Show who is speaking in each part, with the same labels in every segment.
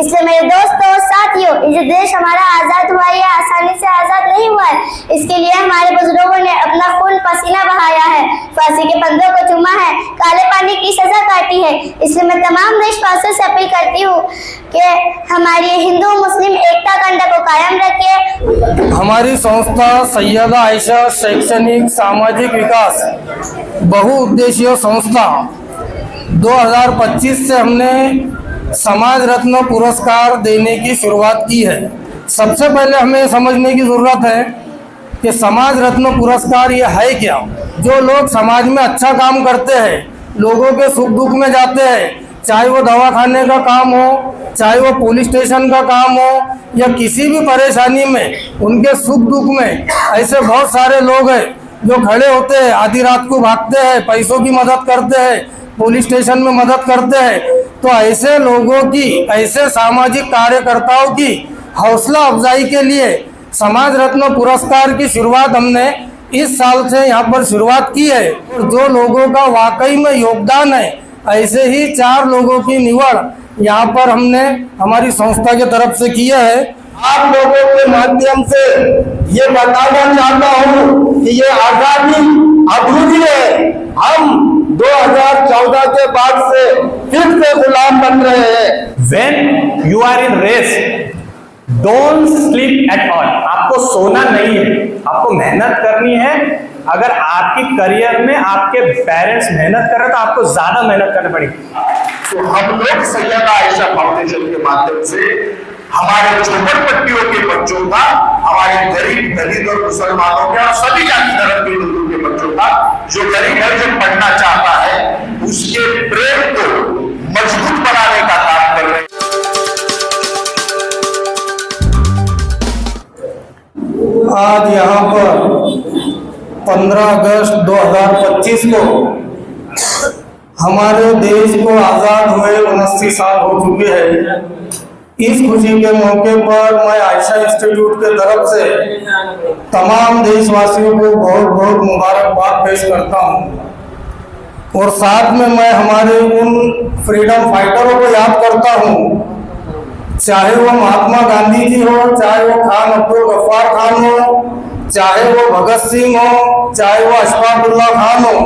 Speaker 1: इसलिए मेरे दोस्तों साथियों, ये देश हमारा आजाद हुआ, ये आसानी से आजाद नहीं हुआ है। इसके लिए हमारे बुजुर्गों ने अपना खून पसीना बहाया है, फांसी के फंदों को चूमा है, काले पानी की सजा काटी है। इसलिए मैं तमाम देशवासियों से अपील करती हूँ कि हमारी हिंदू मुस्लिम एकता कंडा को कायम रखिए।
Speaker 2: हमारी संस्था सैयदा आयशा शैक्षणिक सामाजिक विकास बहुउद्देशीय संस्था 2025 से हमने समाज रत्न पुरस्कार देने की शुरुआत की है। सबसे पहले हमें समझने की ज़रूरत है कि समाज रत्न पुरस्कार ये है क्या। जो लोग समाज में अच्छा काम करते हैं, लोगों के सुख दुख में जाते हैं, चाहे वो दवाखाने का काम हो, चाहे वो पुलिस स्टेशन का काम हो, या किसी भी परेशानी में उनके सुख दुख में, ऐसे बहुत सारे लोग हैं जो खड़े होते हैं, आधी रात को भागते हैं, पैसों की मदद करते हैं, पुलिस स्टेशन में मदद करते हैं। तो ऐसे लोगों की, ऐसे सामाजिक कार्यकर्ताओं की हौसला अफजाई के लिए समाज रत्न पुरस्कार की शुरुआत हमने इस साल से यहाँ पर शुरुआत की है। और जो लोगों का वाकई में योगदान है, ऐसे ही 4 लोगों की निवड़ यहाँ पर हमने हमारी संस्था की तरफ से किया है।
Speaker 3: आप लोगों के माध्यम से ये बताना चाहता हूँ कि ये आजादी अधूरी है। हम 2014 के बाद से फिर से गुलाम बन रहे हैं।
Speaker 4: When you are in race, don't sleep at all. आपको सोना नहीं है, आपको मेहनत करनी है। अगर आपकी करियर में आपके पेरेंट्स मेहनत कर रहे हैं तो आपको ज्यादा मेहनत करनी पड़ेगी।
Speaker 3: तो हम लोग सैयदा आयशा फाउंडेशन के माध्यम से हमारे झोपड़पट्टियों के बच्चों का, हमारे गरीब दलित और मुसलमानों के और सभी जाति धर्म के लोगों के बच्चों का, जो गरीब है, जो पढ़ना चाहता है, उसके प्रेम को मजबूत बनाने का काम कर रहे हैं।
Speaker 2: आज यहाँ पर 15 अगस्त 2025 को हमारे देश को आज़ाद हुए 79 साल हो चुके हैं। इस खुशी के मौके पर मैं आयशा इंस्टीट्यूट के तरफ से तमाम देशवासियों को बहुत बहुत मुबारकबाद पेश करता हूँ। और साथ में मैं हमारे उन फ्रीडम फाइटरों को याद करता हूँ, चाहे वो महात्मा गांधी जी हो, चाहे वो खान अब्दुल गफ्फार खान हो, चाहे वो भगत सिंह हो, चाहे वो अशफाकुल्लाह खान हो,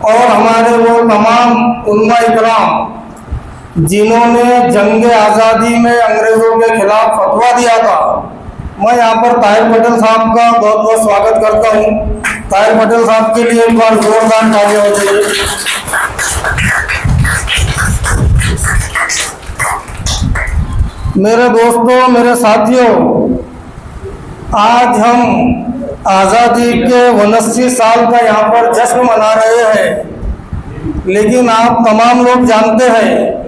Speaker 2: और हमारे वो तमाम उलमा इकराम जिन्होंने जंग आज़ादी में अंग्रेजों के खिलाफ फतवा दिया था। मैं यहाँ पर ताहिर पटेल साहब का बहुत बहुत स्वागत करता हूँ। ताहिर पटेल साहब के लिए एक बार जोरदार तालियां हो जाइए। मेरे दोस्तों, मेरे साथियों, आज हम आज़ादी के 79 साल का यहाँ पर जश्न मना रहे हैं। लेकिन आप तमाम लोग जानते हैं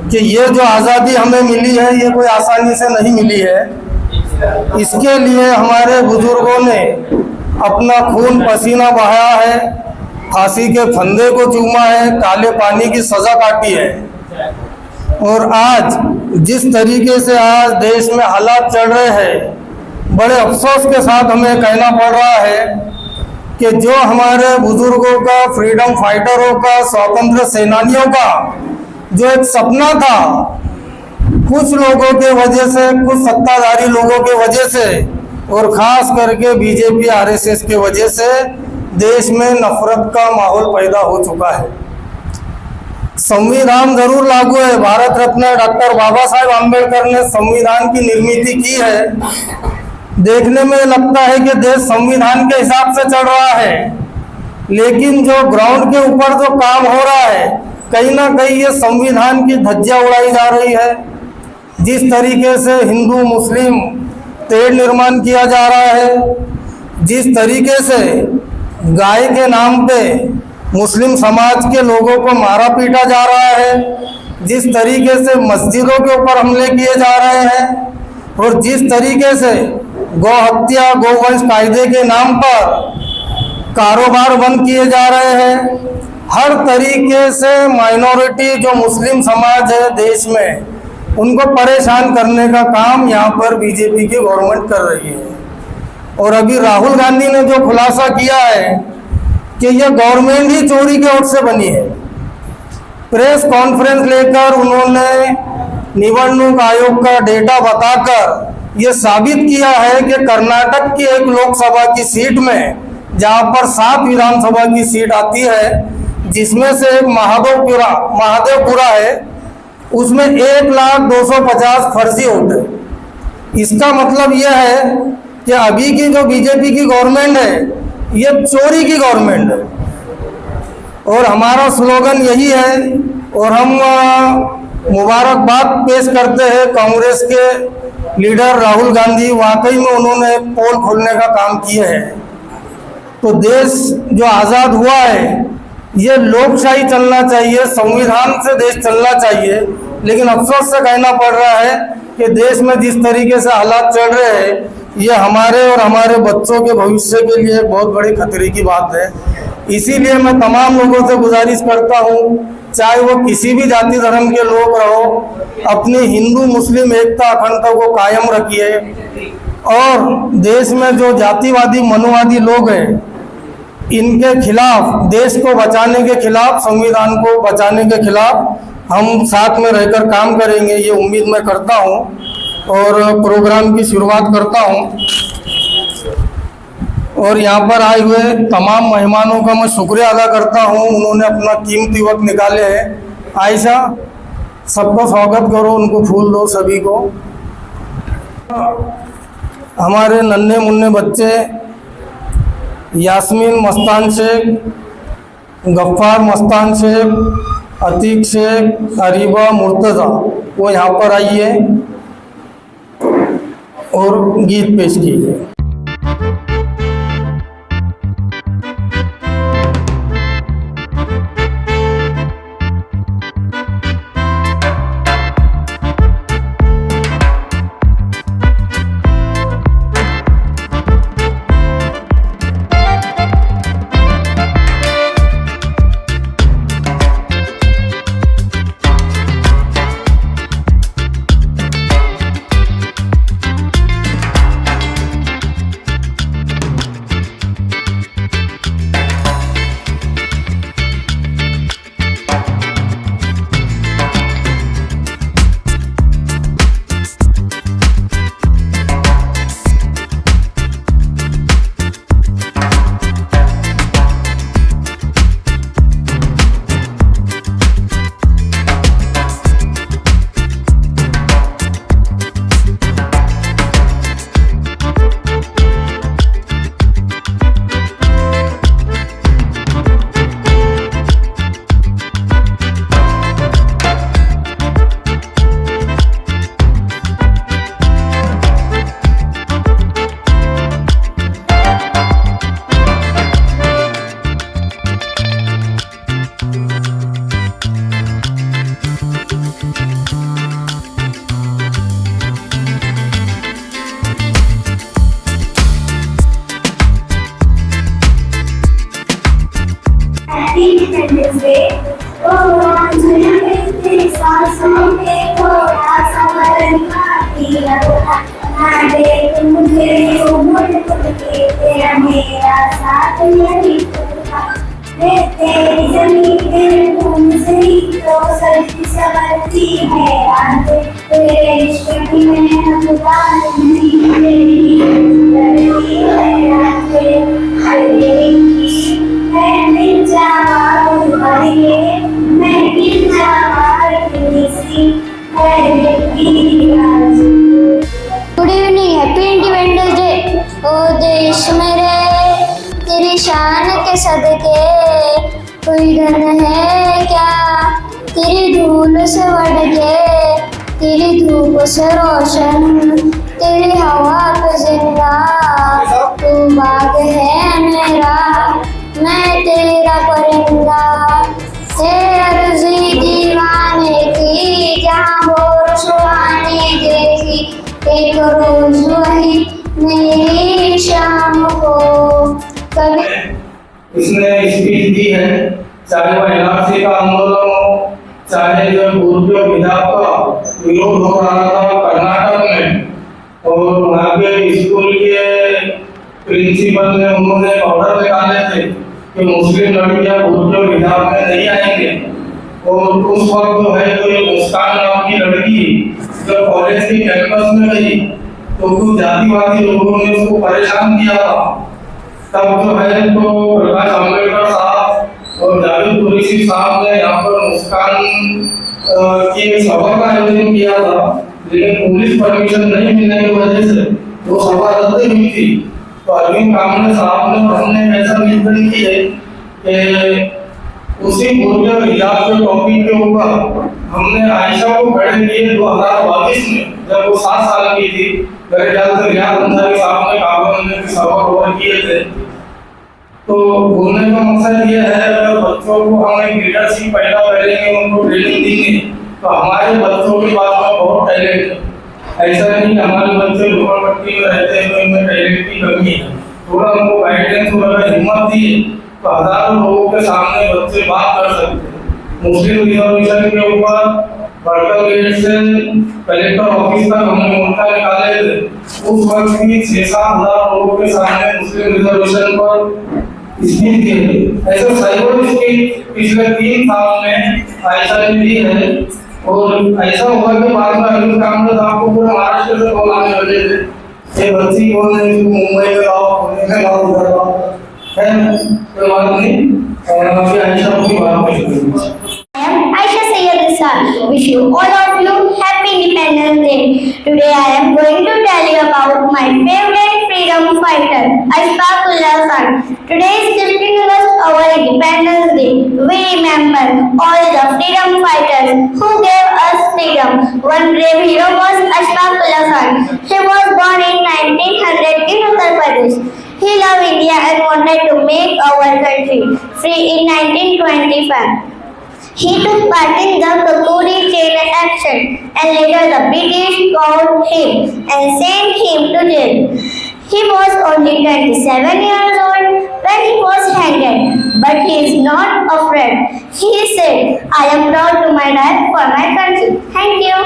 Speaker 2: कि ये जो आज़ादी हमें मिली है, ये कोई आसानी से नहीं मिली है। इसके लिए हमारे बुजुर्गों ने अपना खून पसीना बहाया है, फांसी के फंदे को चूमा है, काले पानी की सज़ा काटी है। और आज जिस तरीके से आज देश में हालात चल रहे हैं, बड़े अफसोस के साथ हमें कहना पड़ रहा है कि जो हमारे बुजुर्गों का, फ्रीडम फाइटरों का, स्वतंत्र सेनानियों का जो एक सपना था, कुछ लोगों के वजह से, कुछ सत्ताधारी लोगों के वजह से, और ख़ास करके बीजेपी आरएसएस के वजह से देश में नफरत का माहौल पैदा हो चुका है। संविधान जरूर लागू है, भारत रत्न डॉक्टर बाबा साहेब आम्बेडकर ने संविधान की निर्मित की है। देखने में लगता है कि देश संविधान के हिसाब से चल रहा है, लेकिन जो ग्राउंड के ऊपर जो काम हो रहा है, कहीं ना कहीं ये संविधान की धज्जियां उड़ाई जा रही है। जिस तरीके से हिंदू मुस्लिम तेढ़ निर्माण किया जा रहा है, जिस तरीके से गाय के नाम पे मुस्लिम समाज के लोगों को मारा पीटा जा रहा है, जिस तरीके से मस्जिदों के ऊपर हमले किए जा रहे हैं, और जिस तरीके से गौ हत्या, गोवंश कायदे के नाम पर कारोबार बंद किए जा रहे हैं, हर तरीके से माइनॉरिटी जो मुस्लिम समाज है देश में, उनको परेशान करने का काम यहाँ पर बीजेपी की गवर्नमेंट कर रही है। और अभी राहुल गांधी ने जो खुलासा किया है कि यह गवर्नमेंट ही चोरी के ओट से बनी है, प्रेस कॉन्फ्रेंस लेकर उन्होंने निवडणूक आयोग का डेटा बताकर ये साबित किया है कि कर्नाटक की एक लोकसभा की सीट में, जहां पर 7 विधानसभा की सीट आती है, जिसमें से एक महादेवपुरा है, उसमें 1,02,50 फर्जी वोट है। इसका मतलब यह है कि अभी की जो बीजेपी की गवर्नमेंट है, ये चोरी की गवर्नमेंट है। और हमारा स्लोगन यही है, और हम मुबारकबाद पेश करते हैं कांग्रेस के लीडर राहुल गांधी। वाकई में उन्होंने पोल खोलने का काम किया है। तो देश जो आज़ाद हुआ है, ये लोकशाही चलना चाहिए, संविधान से देश चलना चाहिए। लेकिन अफसोस से कहना पड़ रहा है कि देश में जिस तरीके से हालात चल रहे हैं, ये हमारे और हमारे बच्चों के भविष्य के लिए बहुत बड़े खतरे की बात है। इसीलिए मैं तमाम लोगों से गुजारिश करता हूँ, चाहे वो किसी भी जाति धर्म के लोग रहो, अपनी हिंदू मुस्लिम एकता अखंडता को कायम रखिए। और देश में जो जातिवादी मनोवादी लोग हैं, इनके खिलाफ, देश को बचाने के खिलाफ, संविधान को बचाने के खिलाफ हम साथ में रहकर काम करेंगे, ये उम्मीद मैं करता हूँ। और प्रोग्राम की शुरुआत करता हूँ। और यहाँ पर आए हुए तमाम मेहमानों का मैं शुक्रिया अदा करता हूँ, उन्होंने अपना कीमती वक्त निकाले हैं। आयशा, सबको स्वागत करो, उनको फूल दो सभी को। हमारे नन्हे मुन्ने बच्चे यास्मीन मस्तान शेख, गफ्फार मस्तान शेख, अतीक शेख, अरीबा मुर्तज़ा, वो यहाँ पर आइए और गीत पेश कीजिए।
Speaker 1: Independence Day. Oh, तेरी सांसों में थोड़ा सा मरना दिया ना दे मुझे वो मुड़ के तेरा मेरा साथ नहीं था। तेरी जमीन तुमसे ही तो सजती संवरती है आंखें, तेरे इश्क की मैं खुदा नहीं मेरी करती है आंखें। मैं दिल जावा तुम्हारे, मैं दिल जावा किसी है की आरज़ू। Good evening, happy independence day. ओ देश मेरे तेरी शान के सदके कोई डर है क्या, तेरी धूल से बढ़ के, तेरी धूप से रोशन, तेरी हवा पे जिंदा तू बाग है मेरा, मैं तेरा परिंदा। है अर्ज़ी दीवाने की जहाँ बोर सुहाने जैसी, एक रोज वही मेरी शाम को कभी।
Speaker 2: इसने स्पीच दी है, चाहे वह एनआरसी का आंदोलन हो, चाहे जो गुरुदेव विधायक का विरोध हो रहा था कर्नाटक में, और वहाँ के स्कूल के प्रिंसिपल ने उन्होंने ऑर्डर निकाले थे कि मुस्लिम लड़कियां गुरुदेव विधायक में नहीं आएंगे। और उस वक्त जो है, तो ये मुस्कान नाम की लड़की तो कुछ जातिवादी लोगों ने उसको परेशान किया था। तब जो है तो प्रकाश आंबेडकर साहब और जावेद कुरैशी साहब ने यहाँ पर मुस्कान की सभा का आयोजन किया था, लेकिन पुलिस परमिशन नहीं मिलने की वजह से वो सभा रद्द हुई थी। तो अरविंद कामले साहब ने और हमने ऐसा निवेदन किया कि उसी गुर्जर हिजाब के टॉपिक के ऊपर हमने आयशा को खड़े किए 2022 में, जब वो 7 साल की थी। मेरे ख्याल से रियाज अंसारी साहब ने काबुल की सभा कवर किए थे। तो बोलने का मकसद ये है, अगर बच्चों को हम एक लीडरशिप पैदा करेंगे, उनको ट्रेनिंग देंगे, तो हमारे बच्चों के पास में बहुत टैलेंट है। ऐसा नहीं कि हमारे बच्चे झोपड़पट्टी में रहते हैं तो इनमें टैलेंट की कमी है। थोड़ा उनको गाइडेंस और हिम्मत दी तो हजारों लोगों के सामने बच्चे बात कर सकते हैं। मुस्लिम रिजर्वेशन के ऊपर बड़का गेट से कलेक्टर ऑफिस तक हमने मोर्चा निकाले थे। उस वक्त भी 6-7 हजार लोगों के सामने मुस्लिम रिजर्वेशन पर स्पीच किए थे। ऐसे सैकड़ों स्पीच पिछले 3 साल में आयशा ने दी है। और ऐसा हुआ कि बाद में अरविंद कामले साहब को पूरे महाराष्ट्र से कॉल आने लगे थे, ये बच्ची कौन है, इसको मुंबई में लाओ, पुणे में लाओ, उधर लाओ। है कोई बात नहीं। और अभी आयशा की बात नहीं।
Speaker 1: I am Aisha Sayyed Nisa. Wish you all of you happy Independence Day. Today I am going to tell you about my favorite freedom fighter, Ashfaq Ullah Khan. Today is 15th August, our Independence Day. We remember all the freedom fighters who gave us freedom. One brave hero was Ashfaq Ullah Khan. He was born in 1900 in Uttar Pradesh. He loved India and wanted to make our country free in 1925. He took part in the Kakuri chain action and later the British caught him and sent him to jail. He was only 27 years old when he was hanged, but he is not afraid. He said, I am proud to my die for my country. Thank you.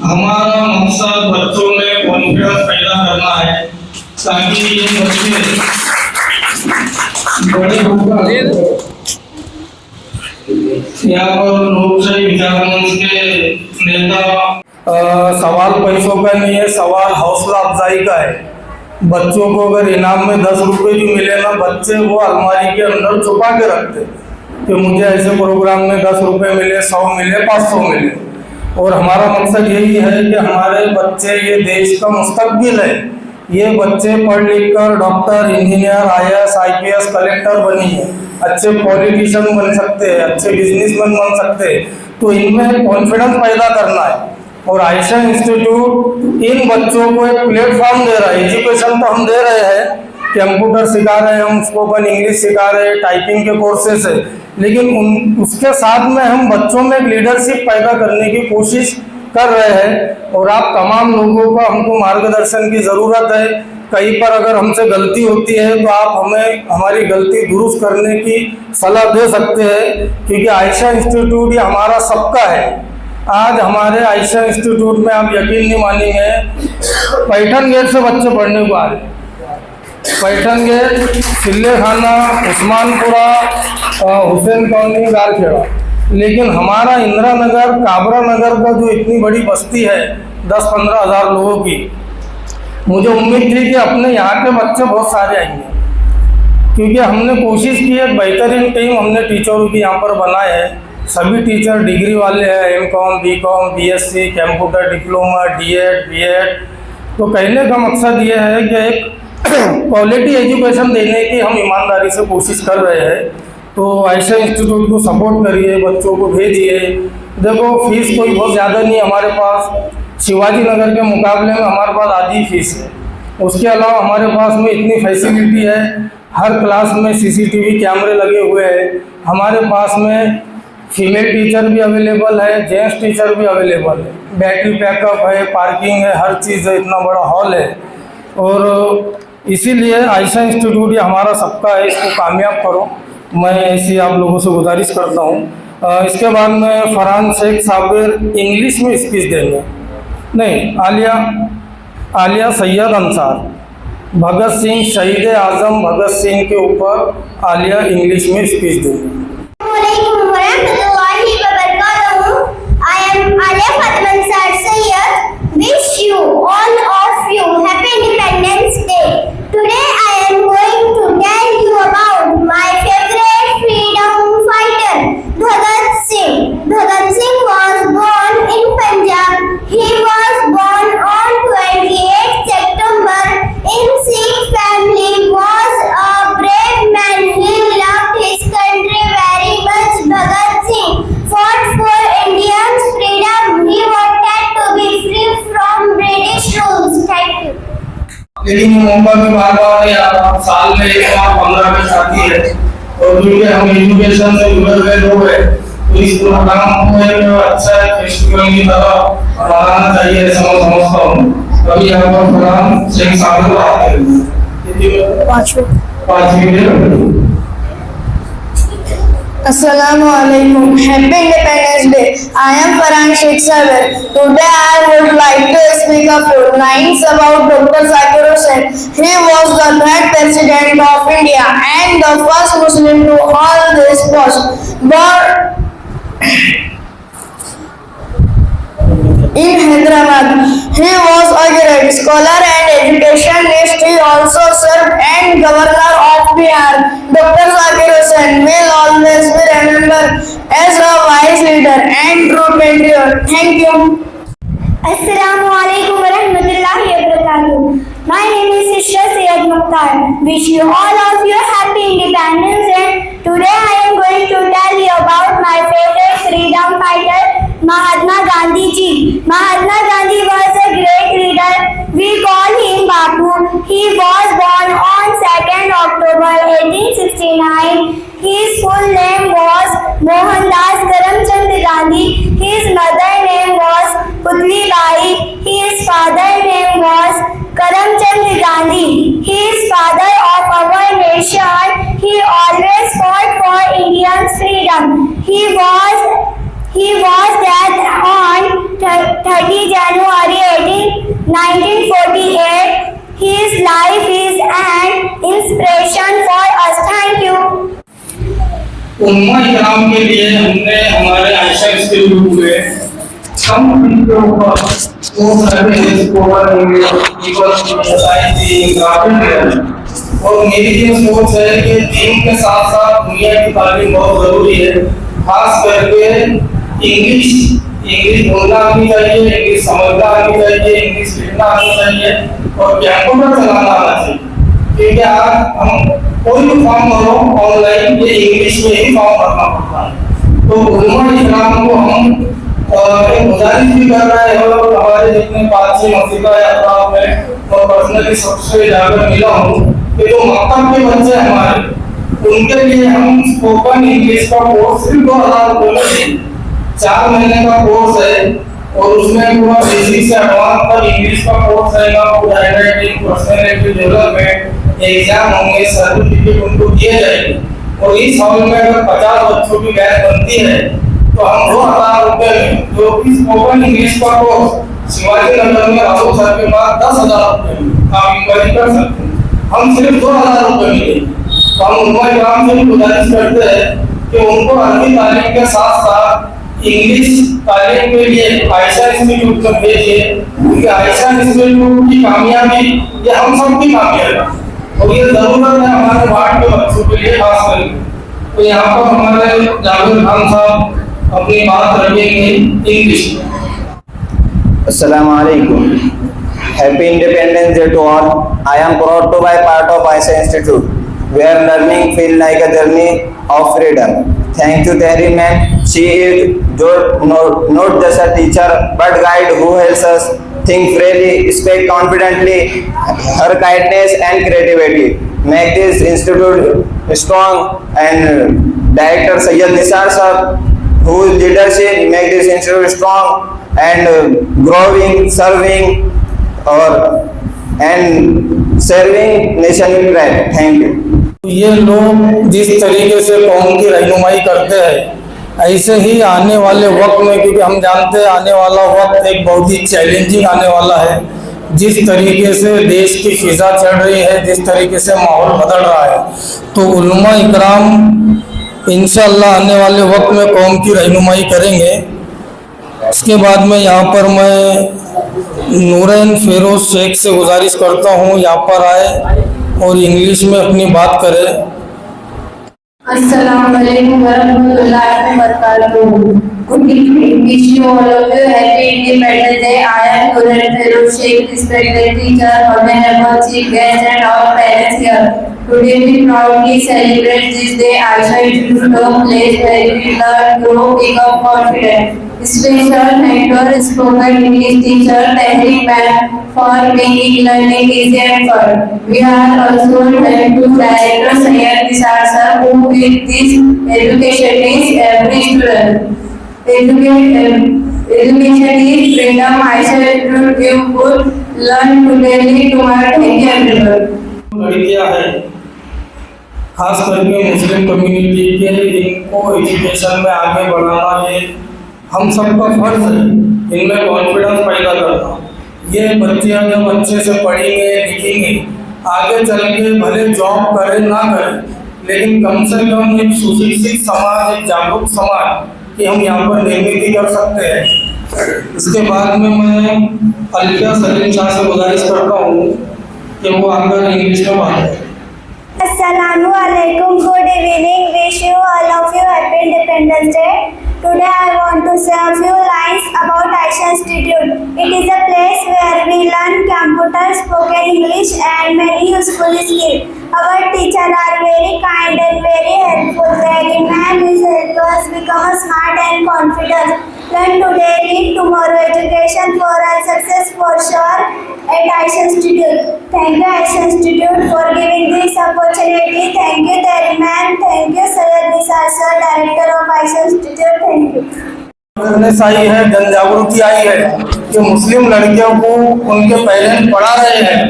Speaker 2: हमारा मकसद बच्चों में confidence पैदा करना है ताकि ये बच्चे बड़े होकर यहाँ पर लोकशाही विचार मंच के नेता सवाल पैसों का नहीं है, सवाल हौसला अफजाई का है। बच्चों को अगर इनाम में 10 रुपए भी मिले ना, बच्चे वो अलमारी के अंदर छुपा के रखते कि मुझे ऐसे प्रोग्राम में 10 रुपए मिले, 100 मिले, 500 मिले। और हमारा मकसद यही है कि हमारे बच्चे ये देश का मुस्तकबिल है। ये बच्चे पढ़ लिख कर doctor, engineer, IAS, IPS, collector बनिए, अच्छे पॉलिटिशियन बन सकते हैं, अच्छे बिजनेसमैन बन सकते हैं। तो इनमें कॉन्फिडेंस पैदा करना है। और आयशा इंस्टीट्यूट इन बच्चों को एक प्लेटफॉर्म दे रहा है। एजुकेशन तो हम दे रहे हैं, कंप्यूटर सिखा रहे हैं, हम स्पोकन इंग्लिश सिखा रहे हैं, टाइपिंग के कोर्सेस है, लेकिन उसके साथ में हम बच्चों में लीडरशिप पैदा करने की कोशिश कर रहे हैं। और आप तमाम लोगों को हमको मार्गदर्शन की ज़रूरत है। कहीं पर अगर हमसे गलती होती है तो आप हमें हमारी गलती दुरुस्त करने की सलाह दे सकते हैं, क्योंकि आयशा इंस्टीट्यूट ये हमारा सबका है। आज हमारे आयशा इंस्टीट्यूट में आप यकीन नहीं मानेंगे, पैठन गेट से बच्चे पढ़ने को आ रहे हैं। पैठन गेट, सिल्ले खाना, उस्मानपुरा, हुसैन कॉलोनी, गारखेड़ा। लेकिन हमारा इंदिरा नगर, काबरा नगर का जो इतनी बड़ी बस्ती है 10-15 हज़ार लोगों की, मुझे उम्मीद थी कि अपने यहाँ के बच्चे बहुत सारे आएंगे, क्योंकि हमने कोशिश की है, बेहतरीन टीम हमने टीचरों की यहाँ पर बनाए हैं। सभी टीचर डिग्री वाले हैं, MCOM, BCOM, BSc, computer diploma, DED, BEd। तो कहने का मकसद ये है कि एक क्वालिटी एजुकेशन देने की हम ईमानदारी से कोशिश कर रहे हैं। तो आयशा इंस्टीट्यूट को सपोर्ट करिए, बच्चों को भेजिए। देखो फीस कोई बहुत ज़्यादा नहीं हमारे पास, शिवाजी नगर के मुकाबले में हमारे पास आधी फीस है। उसके अलावा हमारे पास में इतनी फैसिलिटी है, हर क्लास में CCTV कैमरे लगे हुए हैं। हमारे पास में फीमेल टीचर भी अवेलेबल है, जेंट्स टीचर भी अवेलेबल है, बैटरी बैकअप है, पार्किंग है, हर चीज़ है, इतना बड़ा हॉल है। और इसीलिए आयशा इंस्टीट्यूट ये हमारा सबका है, इसको कामयाब करो, मैं ऐसी आप लोगों से गुजारिश करता हूँ। इसके बाद में फरहान शेख साबिर इंग्लिश में स्पीच देंगे, नहीं आलिया सैयद अंसार, भगत सिंह, शहीद आज़म भगत सिंह के ऊपर आलिया इंग्लिश में स्पीच देंगे।
Speaker 1: I am Alia Fatima Ansar Sayyed. Wish you
Speaker 2: लेकिन ये मौका भी बार बार नहीं आता। साल में एक बार 15 अगस्त आती है और क्योंकि हम एजुकेशन से जुड़े हुए लोग हैं तो इस प्रोग्राम को एक अच्छा फेस्टिवल की तरह मनाना चाहिए ऐसा मैं समझता हूँ। कभी यहाँ पर प्रोग्राम से शामिल आते हैं 5 minute.
Speaker 1: Assalamualaikum. Happy Independence Day. I am Farhan Sheikh Saber. Today I would like to speak a few lines about Dr. Zakir Hussain. He was the third president of India and the first Muslim to hold this post. Born in Hyderabad, he was a great scholar and educationist. He also served as governor of Bihar. Dr. Zakir Hussain will always be remembered as a wise leader and true patriot. Thank you. Assalamualaikum warahmatullahi wabarakatuh. My name is Sister Syed Mukhtar. Wish you all of you happy Independence Day. Today I am going to tell you about my favorite freedom fighter, Mahatma Gandhi ji. Mahatma Gandhi was a great leader. We call him Bapu. He was born on 2nd October 1869. His full name was Mohandas Karamchand Gandhi. His mother name was Putli Bai. His father name was Karamchand Gandhi. He is father of our nation. He always fought for Indian freedom. He was dead on 30 January 1948. His life is an inspiration for us. Thank you.
Speaker 2: उम्मा इकराम के लिए हमने हमारे Ayesha institute में कम fees के ऊपर वो service और मेरी ये सोच है कि दीन के साथ साथ दुनिया की तालीम बहुत जरूरी है। खास करके इंग्लिश बोलना आनी चाहिए, इंग्लिश समझना आनी चाहिए, इंग्लिश लिखना आनी चाहिए और कंप्यूटर चलाना आना चाहिए। क्योंकि आज हम कोई भी फॉर्म भरो ऑनलाइन ये इंग्लिश में ही फॉर्म भरना पड़ता है। तो उम्मा इस्लाम को हम एक गुजारिश भी कर रहे हैं और हमारे जितने पांचवी मस्जिदा यात्रा में और पर्सनली सबसे ज्यादा मिला हूँ कि जो मक्तब के बच्चे हमारे उनके लिए हम स्पोकन इंग्लिश का कोर्स सिर्फ 2000 रुपये में दें। 4 महीने का कोर्स है और उसमें पूरा बेसिक से एडवांस तक इंग्लिश का कोर्स रहेगा। पूरा राइटिंग, पर्सनालिटी डेवलपमेंट, एग्जाम होंगे, सर्टिफिकेट उनको दिए जाएंगे। और इस हॉल में अगर 50 बच्चों की बैच बनती है तो हम 2000 रुपये में जो कि स्पोकन इंग्लिश का कोर्स शिवाजी नगर में राहुल सर के बाद 10,000 रुपये में आप इंक्वायरी कर सकते हैं। हम सिर्फ 2000 रुपये में देंगे। तो हम उम्मा इकराम से भी गुजारिश करते हैं कि उनको अरबी तालीम के साथ साथ इंग्लिश तालीम के लिए आयशा इंस्टीट्यूट में भेजिए। क्योंकि आयशा इंस्टीट्यूट की कामयाबी ये हम सब की कामयाबी है और ये जरूरत है हमारे वार्ड के बच्चों के लिए खास करके। तो यहाँ पर हमारे जावेद खान साहब अपनी बात रखेंगे इंग्लिश में।
Speaker 5: Assalamu alaikum. Happy Independence Day to all. I am proud to be part of Aisha Institute, where learning feels like a journey of freedom. Thank you, Tehri ma'am. She is not just a teacher, but guide who helps us think freely, speak confidently. Her kindness and creativity make this institute strong. And Director Sayyid Nisar sir, whose leadership make this institute strong and growing, serving and serving nation with pride. Thank you.
Speaker 2: ये लोग जिस तरीके से कौम की रहनुमाई करते हैं ऐसे ही आने वाले वक्त में, क्योंकि हम जानते हैं आने वाला वक्त एक बहुत ही चैलेंजिंग आने वाला है। जिस तरीके से देश की फिजा चढ़ रही है, जिस तरीके से माहौल बदल रहा है, तो उलमा इकराम इंशाअल्लाह आने वाले वक्त में कौम की रहनुमाई करेंगे। इसके बाद में यहाँ पर मैं नूरैन फेरोज शेख से गुजारिश करता हूँ यहाँ पर आए और इंग्लिश में अपनी बात करें।
Speaker 6: Assalamu alaikum warahmatullahi wabarakatuh. Good evening. Wish you all of you happy Independence Day. I am Nurul Feroz Sheikh, respected teacher, honorable chief guest, and all parents here. Today we proudly celebrate this day. Aisha Institute of place where we learn, grow, become confident. Special thank to our spoken English teacher Tehri ma'am for making learning easy and fun. We are also thankful to Director Sayyid Nisar sir, who with this education is every student. Education is freedom. I shall give good learn today tomorrow. Thank you everyone.
Speaker 2: लड़कियां हैं, खास करके Muslim community के, इनको education में आगे बढ़ाना ये हम सबका फर्ज है। इनमें कॉन्फिडेंस पैदा करना। ये बच्चियां जब अच्छे से पढ़ेंगे लिखेंगे, आगे चल के भले जॉब करें ना करें, लेकिन कम से कम एक सुशिक्षित समाज, एक जागरूक समाज कि हम यहाँ पर निर्मित कर सकते हैं। इसके बाद में मैं अलिया सलीम शाह से गुजारिश करता हूँ कि वो आकर इंग्लिश में बात करें।
Speaker 1: Assalamualaikum. Good evening. Wish you all of you happy Independence Day. Today I want to say a few lines about Aisha Institute. It is a place where we learn computer, spoken English and many useful skills. Our teachers are very kind and very helpful. Their impact is help us become smart and confident. Learn today, read tomorrow. Education for all, success for sure at Aisha Institute. Thank you Aisha Institute for giving this opportunity. Thank you Dairyman. Thank you Sayyid Nisar sir, Director of Aisha Institute. Thank you.
Speaker 2: Awareness आई है, जन जागृति आई है कि मुस्लिम लड़कियों को उनके parents पढ़ा रहे हैं।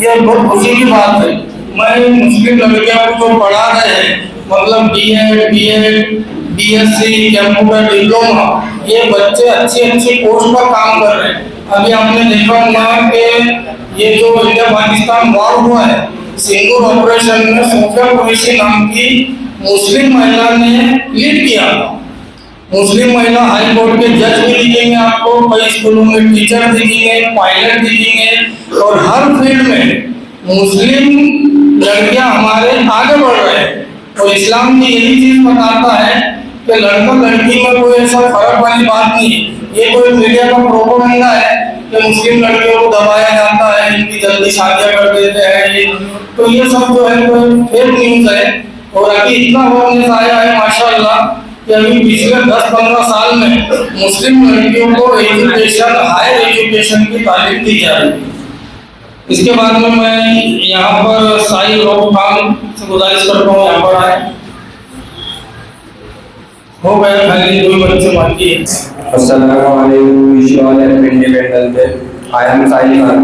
Speaker 2: ये बहुत खुशी की बात है। मैं मुस्लिम लड़कियों को जो पढ़ा रहे हैं, मतलब BEd, BEd, BSc, computer diploma, ये बच्चे अच्छी अच्छी पोस्ट पर काम कर रहे हैं। अभी आपने देखा होगा कि ये जो इंडिया पाकिस्तान वॉर हुआ है, सिंगूर ऑपरेशन में सोफिया कुरैशी नाम की मुस्लिम महिला ने लीड किया। मुस्लिम महिला हाई कोर्ट के जज भी दिखेंगे आपको, कई स्कूलों में टीचर दिखेंगे, पायलट दिखेंगे, और हर फील्ड में मुस्लिम लड़कियां हमारे आगे बढ़ रहे हैं। और इस्लाम की यही चीज बताता है कि लड़का लड़की में कोई ऐसा फर्क वाली बात नहीं है। ये कोई मीडिया का प्रोपेगेंडा है कि मुस्लिम लड़कियों को दबाया जाता है, इनकी जल्दी शादियां कर देते हैं। तो ये सब जो है कोई फेक न्यूज है। और अभी इतना अवेयरनेस आया है माशाल्लाह कि अभी पिछले 10-15 साल में मुस्लिम लड़कियों को एजुकेशन, हायर एजुकेशन की तालीम दी जा रही है। इसके बाद में मैं यहाँ पर साहिल रोक खान से गुजारिश करता हूँ, यहाँ पर आए। हो गया खाली 2 बच्चे बाकी है।
Speaker 5: Assalamualaikum. Wish you all happy Independence Day. I am Sahil Khan.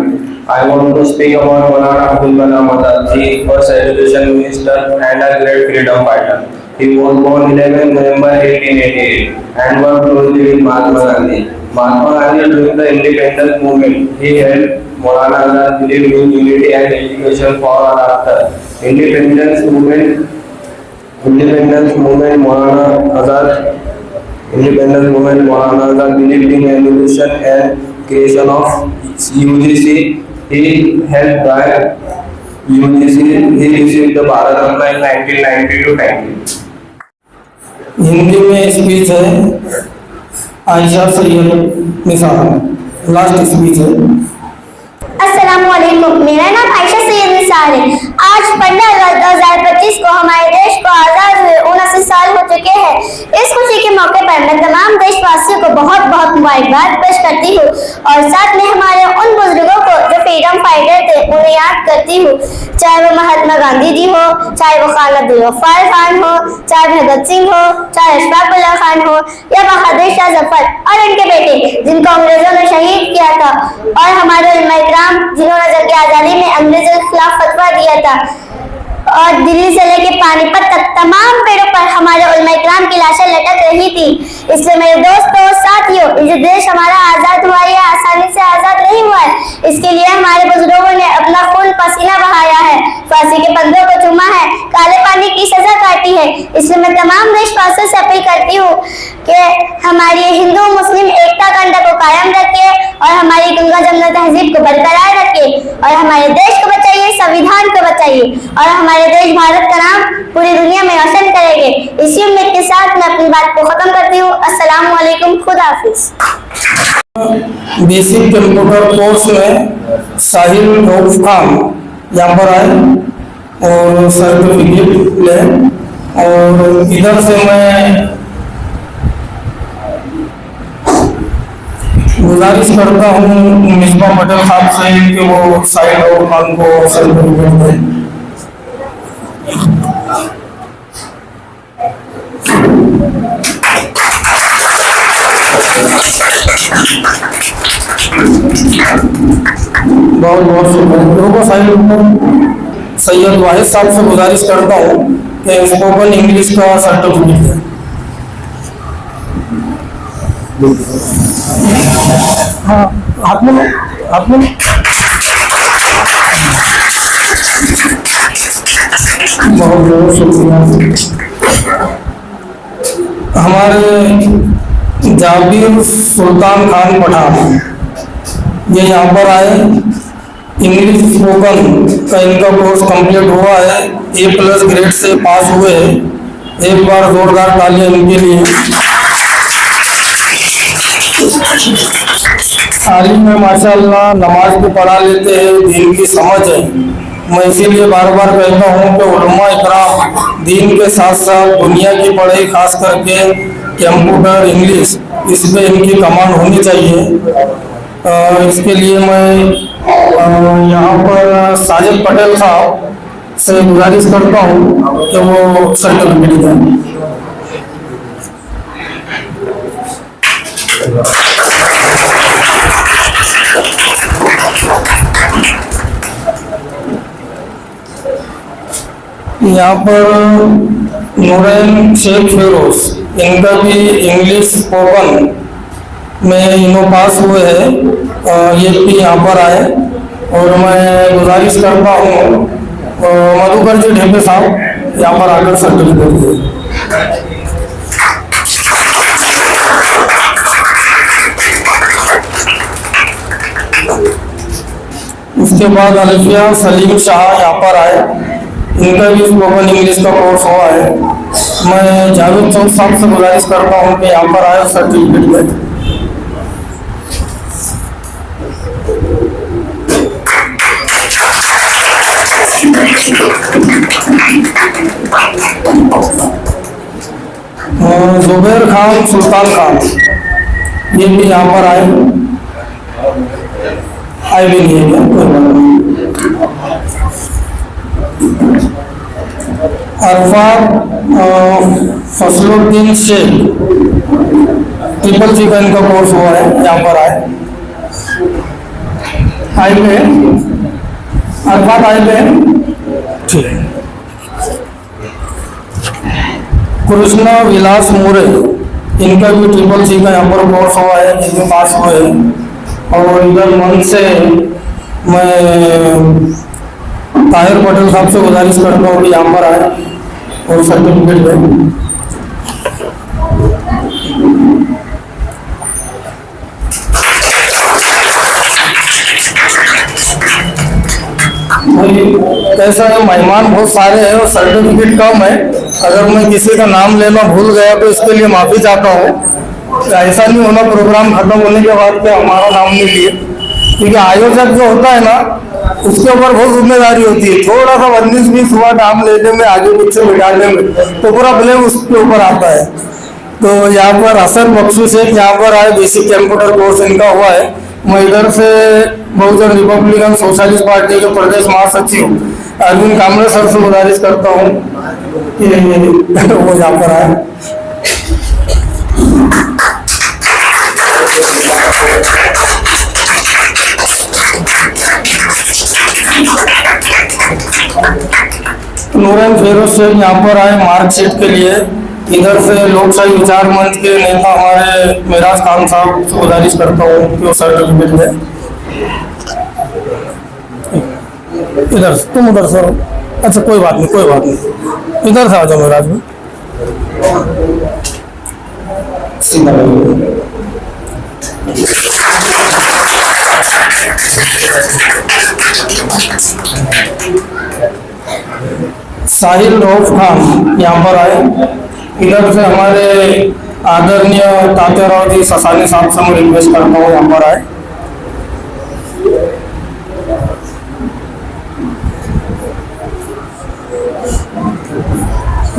Speaker 5: I want to speak about Maulana Abdul Kalam Azad, the first education minister and a great freedom fighter. He was born 11 November 1888 and worked closely with Mahatma Gandhi. Mahatma Gandhi during the independence movement, he helped Maulana Azad believe in unity and education for all after. Independence movement Maulana Azad believed in education and creation of UGC. He helped by UGC. He received the Bharat Ratna in 1990-90.
Speaker 2: Hindi में speech है Ayesha Syed Nisar, last speech है।
Speaker 1: अस्सलामुअलैकुम, मेरा नाम आयशा सैयद निसार है। आज 15 अगस्त 2025 को हमारे देश को आज़ाद हुए 79 साल हो चुके हैं। इस खुशी के मौके पर मैं तमाम देशवासियों को बहुत बहुत मुबारकबाद पेश करती हूँ और साथ में हमारे उन बुजुर्गों को जो फ्रीडम फाइटर थे उन्हें याद करती हूँ। चाहे वो महात्मा गांधी जी हो, चाहे वो खान अब्दुल गफ्फार खान हो, चाहे भगत सिंह हो, चाहे अशफाक उल्लाह खान हो या बहादुर शाह जफर और इनके बेटे जिनको अंग्रेजों ने शहीद किया था, और हमारे उलमा इकराम जिन्होंने जंग आजादी में अंग्रेजों के खिलाफ फतवा दिया था, और दिल्ली से लेके पानीपत तक तमाम पेड़ों पर हमारे उलमा इकराम की लाशें लटक रही थी। इसलिए मेरे दोस्तों और साथियों, ये देश हमारा आजाद हुआ है, आसानी से आजाद नहीं हुआ है। इसके लिए हमारे बुजुर्गों ने अपना खून पसीना बहाया है, फांसी के फंदों को चूमा है, काले पानी की सजा काटी है। इसलिए मैं तमाम देशवासियों से अपील करती हूँ कि हमारी हिंदू मुस्लिम एकता कंडा को कायम रखिए और हमारी गंगा जमुना तहजीब को बरकरार रखिए और हमारे देश को बचाइए, संविधान को बचाइए और हमारे देश भारत का नाम पूरी दुनिया में रोशन करेंगे। इसी उम्मीद के साथ मैं अपनी बात को खत्म करती हूँ। अस्सलाम वालेकुम, खुदा हाफिज।
Speaker 2: बेसिक कंप्यूटर कोर्स में साहिल रोक खान यहाँ पर आए और सर्टिफिकेट ले, और इधर से मैं गुजारिश करता हूँ मिसबा पटेल साहब से कि वो साहिल और खान को सर्टिफिकेट दें। बहुत बहुत शुक्रिया। साहिल सैयद वाहिद साहब से गुजारिश करता हूँ कि स्पोकन इंग्लिश का सर्टिफिकेट दें। हाँ, आप में बहुत बहुत शुक्रिया। हमारे जाबिर सुल्तान खान पठान ये यहाँ पर आए, इंग्लिश स्पोकन का इनका कोर्स कंप्लीट हुआ है, A+ ग्रेड से पास हुए हैं। एक बार जोरदार तालियां इनके लिए। तालीम में माशाअल्लाह नमाज भी पढ़ा लेते हैं, दीन की समझ है। मैं इसीलिए बार बार कहता हूँ कि उलमा इकराम दीन के साथ साथ दुनिया की पढ़ाई खास करके कंप्यूटर इंग्लिश इस पे इनकी कमांड होनी चाहिए। इसके लिए मैं यहाँ पर साजिद पटेल साहब से गुजारिश करता हूँ कि वो सर्टिफिकेट दें। यहाँ पर नूरैन शेख फिरोज इनका भी इंग्लिश स्पोकन में इन्हों पास हुए हैं, ये भी यहाँ पर आए। और मैं गुजारिश करता हूँ मधुकर जी ढेपे साहब यहाँ पर आकर सर्टिफिकेट दें। उसके बाद अल्फिया सलीम शाह यहाँ पर आए, इनका भी स्पोकन इंग्लिश का कोर्स हुआ है। मैं जावेद चौक साहब से गुजारिश करता हूँ कि यहाँ पर आए सर्टिफिकेट दें। जुबैर खान सुल्तान खान ये भी यहाँ पर आए भी नहीं है क्या? अरफात फसलुद्दीन शेख ट्रिपल सी का इनका कोर्स हुआ है, यहाँ पर आए पे अरफात पे ठीक है। कृष्णा विलास मोरे इनका भी ट्रिपल सी का यहाँ पर कोर्स हुआ है, इनके पास हुए हैं। और इधर मन से मैं ताहिर पटेल साहब से गुजारिश करता हूँ कि यहाँ पर आए और सर्टिफिकेट दें। कैसा है, मेहमान बहुत सारे हैं और सर्टिफिकेट कम है। अगर मैं किसी का नाम लेना भूल गया तो इसके लिए माफी चाहता हूँ। ऐसा नहीं होना प्रोग्राम खत्म होने के बाद कि हमारा नाम नहीं लिए, क्योंकि आयोजक जो होता है ना उसके ऊपर बहुत जिम्मेदारी होती है। थोड़ा सा 19-20 हुआ नाम लेने में, आगे पीछे बिठाने में, तो पूरा ब्लेम उसके ऊपर आता है। तो यहाँ पर हसन बख्शू शेख यहाँ पर आए, बेसिक कंप्यूटर कोर्स इनका हुआ है। मैं इधर से बहुजन रिपब्लिकन सोशलिस्ट पार्टी के प्रदेश महासचिव अरविंद कामरे सर से गुजारिश करता हूँ कि वो यहाँ पर आए। नूरैन फिरोज शेख यहाँ पर आए मार्कशीट के लिए। इधर से लोकशाही विचार मंच के नेता हमारे मिराज खान साहब से गुजारिश करता हूँ कि वो सर्टिफिकेट दें। इधर से तुम उधर से, अच्छा कोई बात नहीं, कोई बात नहीं, इधर से आ जाओ मिराज में। साहिल रऊफ खान यहाँ पर आए। इधर से हमारे आदरणीय तात्याराव जी ससानी साहब से मैं रिक्वेस्ट करता हूँ यहाँ पर आए।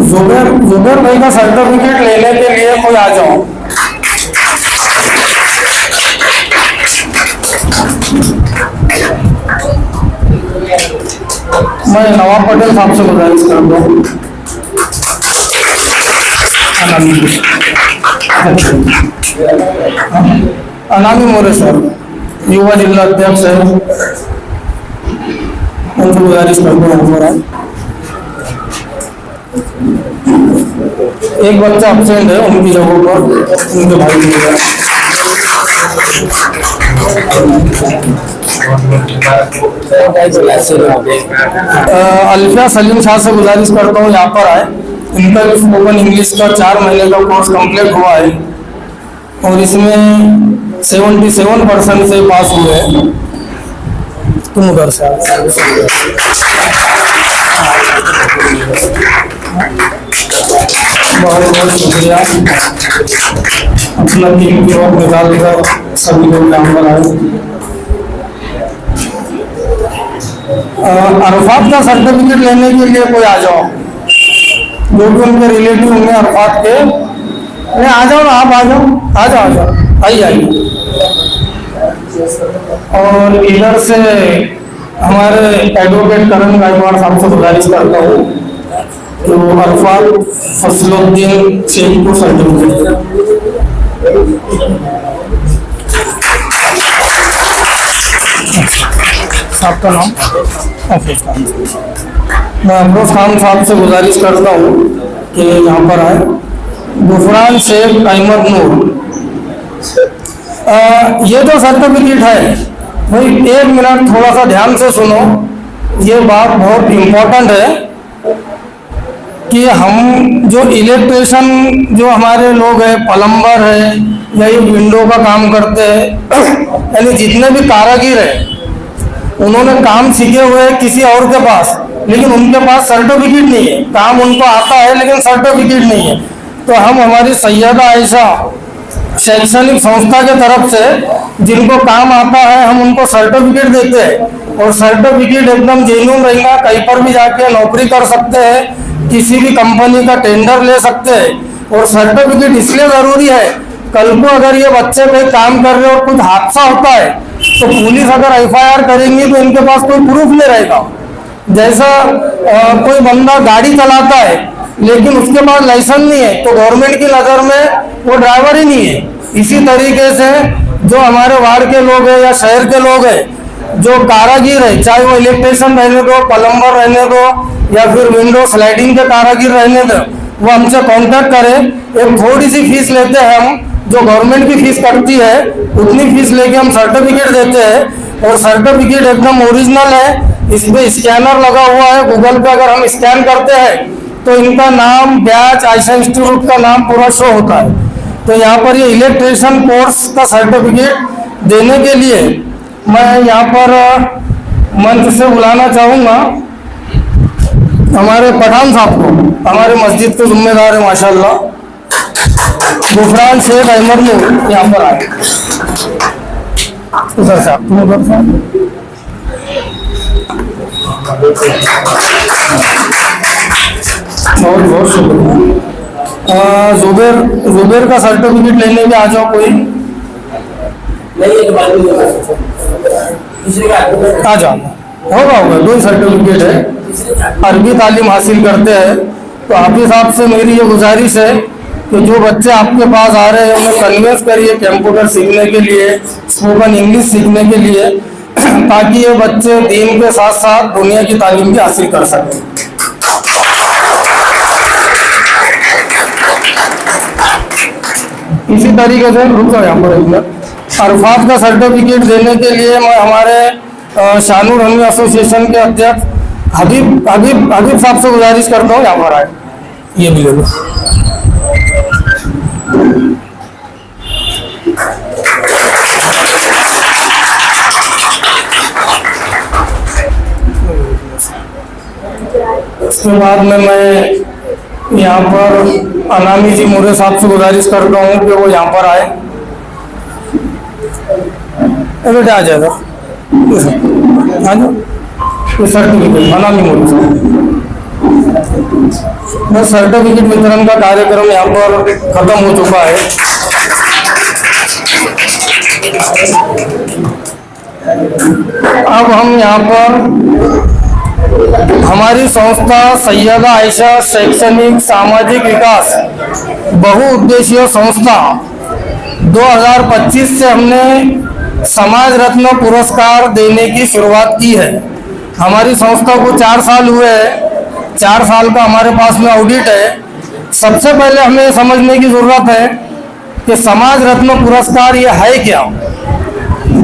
Speaker 2: जुबैर भाई का सर्टिफिकेट लेने के लिए कोई आ जाओ। मैं नवाब पटेल साहब से गुजारिश करता हूँ। अनामी मोरे सर युवा जिला अध्यक्ष है, उनको गुजारिश करता हूँ। एक बच्चा अब्सेंट है, उनकी जगह पर उनके भाई की अल्फिया सलीम शाह से गुजारिश करता हूँ यहाँ पर आए। इनका भी स्पोकन इंग्लिश का 4 महीने का कोर्स कंप्लीट हुआ है और इसमें 77% से पास हुए हैं। तुम उधर से बहुत बहुत शुक्रिया, अपना टीम की वक्त निकाल कर सभी लोग काम पर आए। अरफात का सर्टिफिकेट लेने के लिए कोई आ जाओ, जो भी उनके रिलेटिव होंगे अरफात के, नहीं आ जाओ ना, आप आ जाओ आइए। और इधर से हमारे एडवोकेट करण गायकवाड़ साहब से गुजारिश करता हूँ तो अरफात फसलुद्दीन शेख को सर्टिफिकेट। आपका नाम? मैं अफरोज खान साहब से गुजारिश करता हूँ कि यहाँ पर आए। गुफरान शेख अहमद नूर, ये जो सर्टिफिकेट है भाई, 1 मिनट थोड़ा सा ध्यान से सुनो, ये बात बहुत इम्पोर्टेंट है कि हम जो इलेक्ट्रिशियन जो हमारे लोग हैं, प्लम्बर है या ये विंडो का काम करते हैं, यानी जितने भी कारीगर हैं, उन्होंने काम सीखे हुए हैं किसी और के पास, लेकिन उनके पास सर्टिफिकेट नहीं है। काम उनको आता है लेकिन सर्टिफिकेट नहीं है। तो हम हमारी सैयदा आयशा शैक्षणिक संस्था के तरफ से जिनको काम आता है, हम उनको सर्टिफिकेट देते हैं और सर्टिफिकेट एकदम जेन्युइन रहेगा। कहीं पर भी जाके नौकरी कर सकते हैं, किसी भी कंपनी का टेंडर ले सकते हैं। और सर्टिफिकेट इसलिए ज़रूरी है, कल को अगर ये बच्चे कोई काम कर रहे और कुछ हादसा होता है तो पुलिस अगर FIR करेंगी तो इनके पास कोई प्रूफ नहीं रहेगा। जैसा कोई बंदा गाड़ी चलाता है लेकिन उसके पास लाइसेंस नहीं है तो गवर्नमेंट की नज़र में वो ड्राइवर ही नहीं है। इसी तरीके से जो हमारे वार्ड के लोग हैं या शहर के लोग हैं, जो कारागिर है, चाहे वो इलेक्ट्रिशियन रहने दो, प्लम्बर रहने दो या फिर विंडो स्लाइडिंग के कारागिर रहने दो, वो हमसे कांटेक्ट करें। एक थोड़ी सी फीस लेते हैं हम, जो गवर्नमेंट की फीस कटती है उतनी फीस लेके हम सर्टिफिकेट देते हैं और सर्टिफिकेट एकदम ओरिजिनल है। इसमें स्कैनर लगा हुआ है, गूगल पे अगर हम स्कैन करते हैं तो इनका नाम, बैच, आयशा इंस्टीट्यूट का नाम पूरा शो होता है। तो यहाँ पर ये इलेक्ट्रिशियन कोर्स का सर्टिफिकेट देने के लिए मैं यहाँ पर मंच से बुलाना चाहूँगा हमारे पठान साहब को, हमारे मस्जिद के जिम्मेदार है माशाल्लाह, गुफरान शेख अहमद नूर, यहाँ पर आए। उधर से आप, तुम उधर से बहुत बहुत शुक्रिया। जुबेर का सर्टिफिकेट लेने के आ जाओ कोई, आ जाओ। होगा 2 सर्टिफिकेट है, अरबी तालीम हासिल करते हैं। तो हाफिज साहब से मेरी ये गुजारिश है कि जो बच्चे आपके पास आ रहे हैं उन्हें कन्वेंस करिए कंप्यूटर सीखने के लिए, स्पोकन इंग्लिश सीखने के लिए, ताकि ये बच्चे दीन के साथ साथ दुनिया की तालीम भी हासिल कर सकें। इसी तरीके से रुक जाओ यहाँ पर, अरफात का सर्टिफिकेट देने के लिए मैं हमारे शानूर हमी एसोसिएशन के अध्यक्ष हबीब साहब से गुजारिश करता हूँ, यहाँ पर आए। ये भी ले लो। उसके बाद में मैं यहाँ पर अनामी जी मोरे साहब से गुजारिश करता हूँ कि वो यहाँ पर आए। बेटा आ जाएगा, आ जाओ। सर्टिफिकेट अनामी मोरे साहब, बस सर्टिफिकेट वितरण का कार्यक्रम यहाँ पर खत्म हो चुका है। अब हम यहाँ पर हमारी संस्था सैयदा आयशा शैक्षणिक सामाजिक विकास बहुउद्देशीय संस्था 2025 से हमने समाज रत्न पुरस्कार देने की शुरुआत की है। हमारी संस्था को 4 साल हुए हैं। 4 साल का हमारे पास में ऑडिट है। सबसे पहले हमें समझने की जरूरत है कि समाज रत्न पुरस्कार ये है क्या।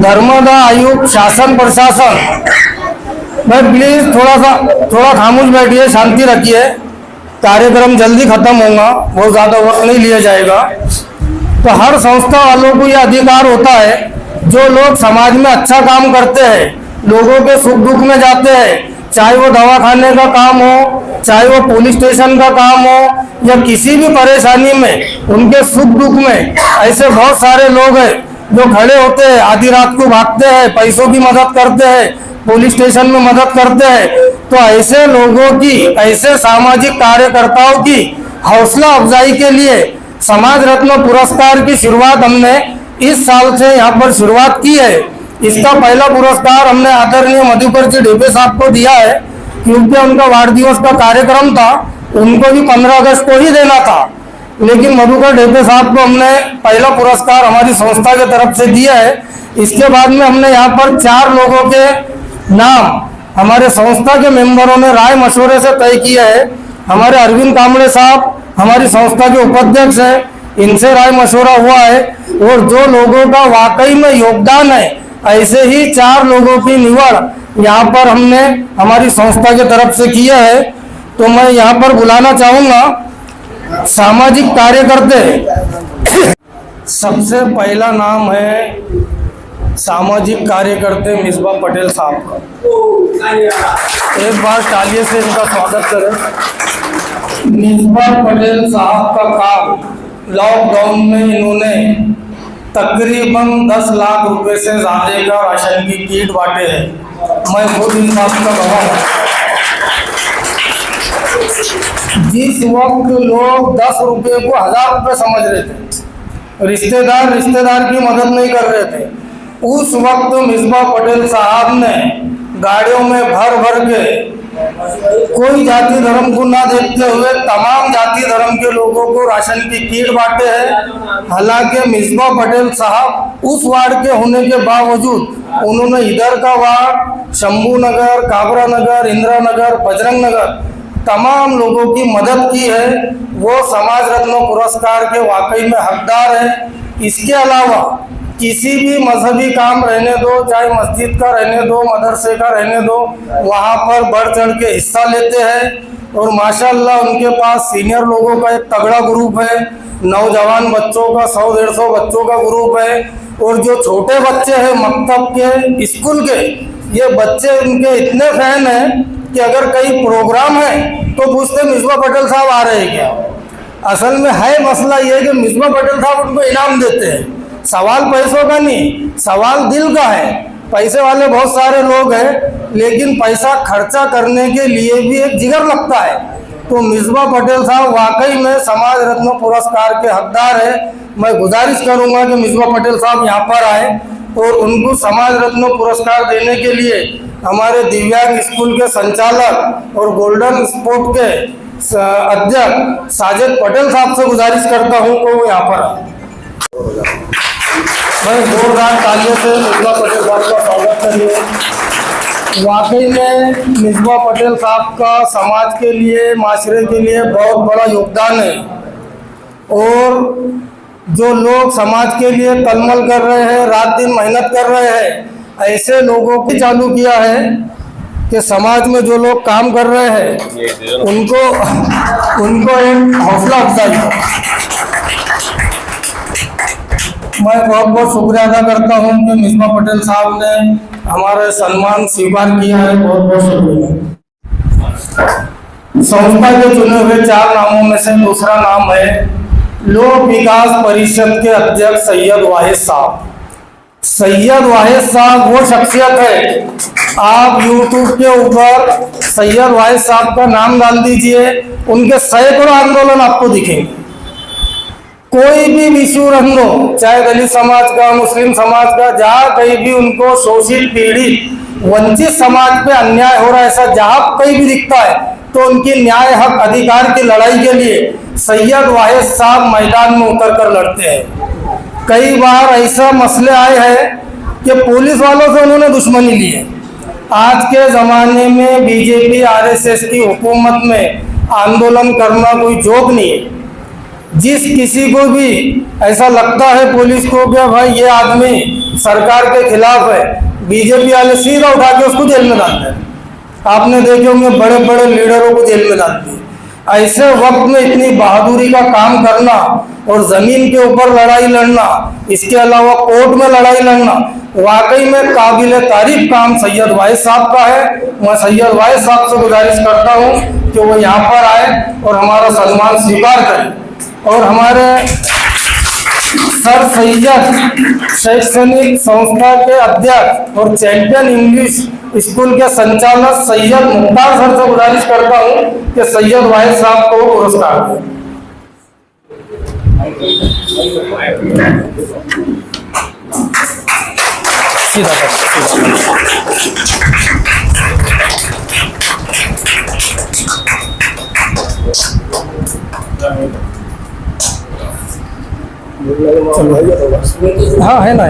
Speaker 2: धर्मदा आयुक्त शासन प्रशासन, भाई प्लीज थोड़ा खामोश बैठिए, शांति रखिए। कार्यक्रम जल्दी खत्म होगा, बहुत ज्यादा वक्त नहीं लिया जाएगा। तो हर संस्था वालों को यह अधिकार होता है, जो लोग समाज में अच्छा काम करते हैं, लोगों के सुख दुख में जाते हैं, चाहे वो दवाखाने का काम हो, चाहे वो पुलिस स्टेशन का काम हो, या किसी भी परेशानी में उनके सुख दुख में, ऐसे बहुत सारे लोग हैं जो खड़े होते हैं, आधी रात को भागते हैं, पैसों की मदद करते हैं, पुलिस स्टेशन में मदद करते हैं। तो ऐसे लोगों की, ऐसे सामाजिक कार्यकर्ताओं की हौसला अफजाई के लिए समाज रत्न पुरस्कार की शुरुआत हमने इस साल से यहाँ पर शुरुआत की है। इसका पहला पुरस्कार हमने आदरणीय मधुकर जी ढेपे साहब को दिया है, क्योंकि उनका वार्ड दिवस का कार्यक्रम था, उनको भी 15 अगस्त को ही देना था। लेकिन मधुकर ढेपे साहब को हमने पहला पुरस्कार हमारी संस्था की तरफ से दिया है। इसके बाद में हमने यहाँ पर 4 लोगों के नाम हमारे संस्था के मेंबरों ने राय मशवरे से तय किया है। हमारे अरविंद कांबळे साहब हमारी संस्था के उपाध्यक्ष है, इनसे राय मशवरा हुआ है, और जो लोगों का वाकई में योगदान है, ऐसे ही 4 लोगों की निवड यहाँ पर हमने हमारी संस्था की तरफ से किया है। तो मैं यहाँ पर बुलाना चाहूँगा सामाजिक कार्यकर्ते। सबसे पहला नाम है सामाजिक कार्यकर्ते मिसबा पटेल साहब का। एक बार तालियों से इनका स्वागत करें। मिसबा पटेल साहब का काम लॉकडाउन में इन्होंने तकरीबन 10 लाख रुपए से ज्यादा का राशन की किट बांटे हैं। मैं खुद इन बात का गवाह हूँ। जिस वक्त लोग 10 रुपए को 1000 रुपए समझ रहे थे, रिश्तेदार की मदद नहीं कर रहे थे, उस वक्त मिसबा पटेल साहब ने गाड़ियों में भर के कोई जाति धर्म को ना देखते हुए तमाम जाति धर्म के लोगों को राशन की किट बांटे हैं। हालांकि मिसबा पटेल साहब उस वार्ड के होने के बावजूद उन्होंने इधर का वार्ड, शंभू नगर, काबरा नगर, इंदिरा नगर, बजरंग नगर, तमाम लोगों की मदद की है। वो समाज रत्न पुरस्कार के वाकई में हकदार है। इसके अलावा किसी भी मजहबी काम रहने दो, चाहे मस्जिद का रहने दो, मदरसे का रहने दो, वहाँ पर बढ़ चढ़ के हिस्सा लेते हैं। और माशाल्लाह उनके पास सीनियर लोगों का एक तगड़ा ग्रुप है, नौजवान बच्चों का 100-150 बच्चों का ग्रुप है, और जो छोटे बच्चे हैं मकतब के, स्कूल के, ये बच्चे उनके इतने फैन हैं कि अगर कहीं प्रोग्राम है तो पूछते मिसबा पटेल साहब आ रहे हैं क्या। असल में है मसला ये कि मिसबा पटेल साहब उनको इनाम देते हैं। सवाल पैसों का नहीं, सवाल दिल का है। पैसे वाले बहुत सारे लोग हैं, लेकिन पैसा खर्चा करने के लिए भी एक जिगर लगता है। तो मिसबा पटेल साहब वाकई में समाज रत्न पुरस्कार के हकदार है। मैं गुजारिश करूंगा कि मिसबा पटेल साहब यहाँ पर आए और उनको समाज रत्न पुरस्कार देने के लिए हमारे दिव्यांग स्कूल के संचालक और गोल्डन स्पोर्ट के अध्यक्ष साजिद पटेल साहब से गुजारिश करता हूँ कि वो यहाँ पर आए। भाई जोरदार तालियों से मिसबा पटेल साहब का स्वागत करिए। वाकई में मिसबा पटेल साहब का समाज के लिए, माशरे के लिए बहुत बड़ा योगदान है। और जो लोग समाज के लिए तलमल कर रहे हैं, रात दिन मेहनत कर रहे हैं, ऐसे लोगों को चालू किया है कि समाज में जो लोग काम कर रहे हैं उनको एक हौसला अफजाई हो। मैं बहुत बहुत शुक्रिया अदा करता हूं कि मिसबा पटेल साहब ने हमारे सम्मान स्वीकार किया है। बहुत बहुत शुक्रिया। संस्था के चुने हुए 4 नामों में से दूसरा नाम है लोक विकास परिषद के अध्यक्ष सैयद वाहिद साहब। सैयद वाहिद साहब वो शख्सियत है, आप YouTube के ऊपर सैयद वाहिद साहब का नाम डाल दीजिए, उनके सैकड़ों आंदोलन आपको दिखेंगे। कोई भी इशू रख लो, चाहे दलित समाज का, मुस्लिम समाज का, जहाँ कहीं भी उनको शोषित, पीड़ित, वंचित समाज पे अन्याय हो रहा है, ऐसा जहाँ कहीं भी दिखता है तो उनकी न्याय, हक, अधिकार की लड़ाई के लिए सैयद वाहिद साहब मैदान में उतर कर लड़ते हैं। कई बार ऐसा मसले आए हैं कि पुलिस वालों से उन्होंने दुश्मनी ली है। आज के ज़माने में बीजेपी आरएसएस की हुकूमत में आंदोलन करना कोई जोक नहीं है। जिस किसी को भी ऐसा लगता है पुलिस को कि भाई ये आदमी सरकार के खिलाफ है, बीजेपी वाले सीधा उठा के उसको जेल में डालते हैं। आपने देखे होंगे बड़े बड़े लीडरों को जेल में डालते हैं। ऐसे वक्त में इतनी बहादुरी का काम करना और जमीन के ऊपर लड़ाई लड़ना, इसके अलावा कोर्ट में लड़ाई लड़ना, वाकई में काबिल तारीफ काम सैयद वाहिद साहब का है। मैं सैयद वाहिद साहब से गुजारिश करता हूँ कि वो यहाँ पर आए और हमारा सम्मान स्वीकार करें। और हमारे सर सैयद शैक्षणिक संस्था के अध्यक्ष और चैंपियन इंग्लिश स्कूल के संचालक सैयद मुख्तार सर से गुजारिश करता हूँ कि सैयद वाहिद साहब को पुरस्कार दें। हाँ है ना,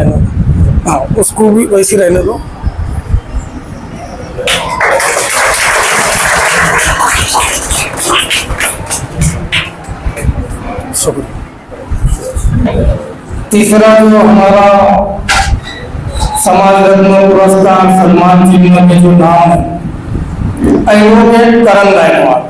Speaker 2: हाँ उसको भी वैसे रहने दो। तीसरा जो हमारा समाज रत्न पुरस्कार सम्मान चिन्ह के जो नाम है, एडवोकेट करण गायकवाड़।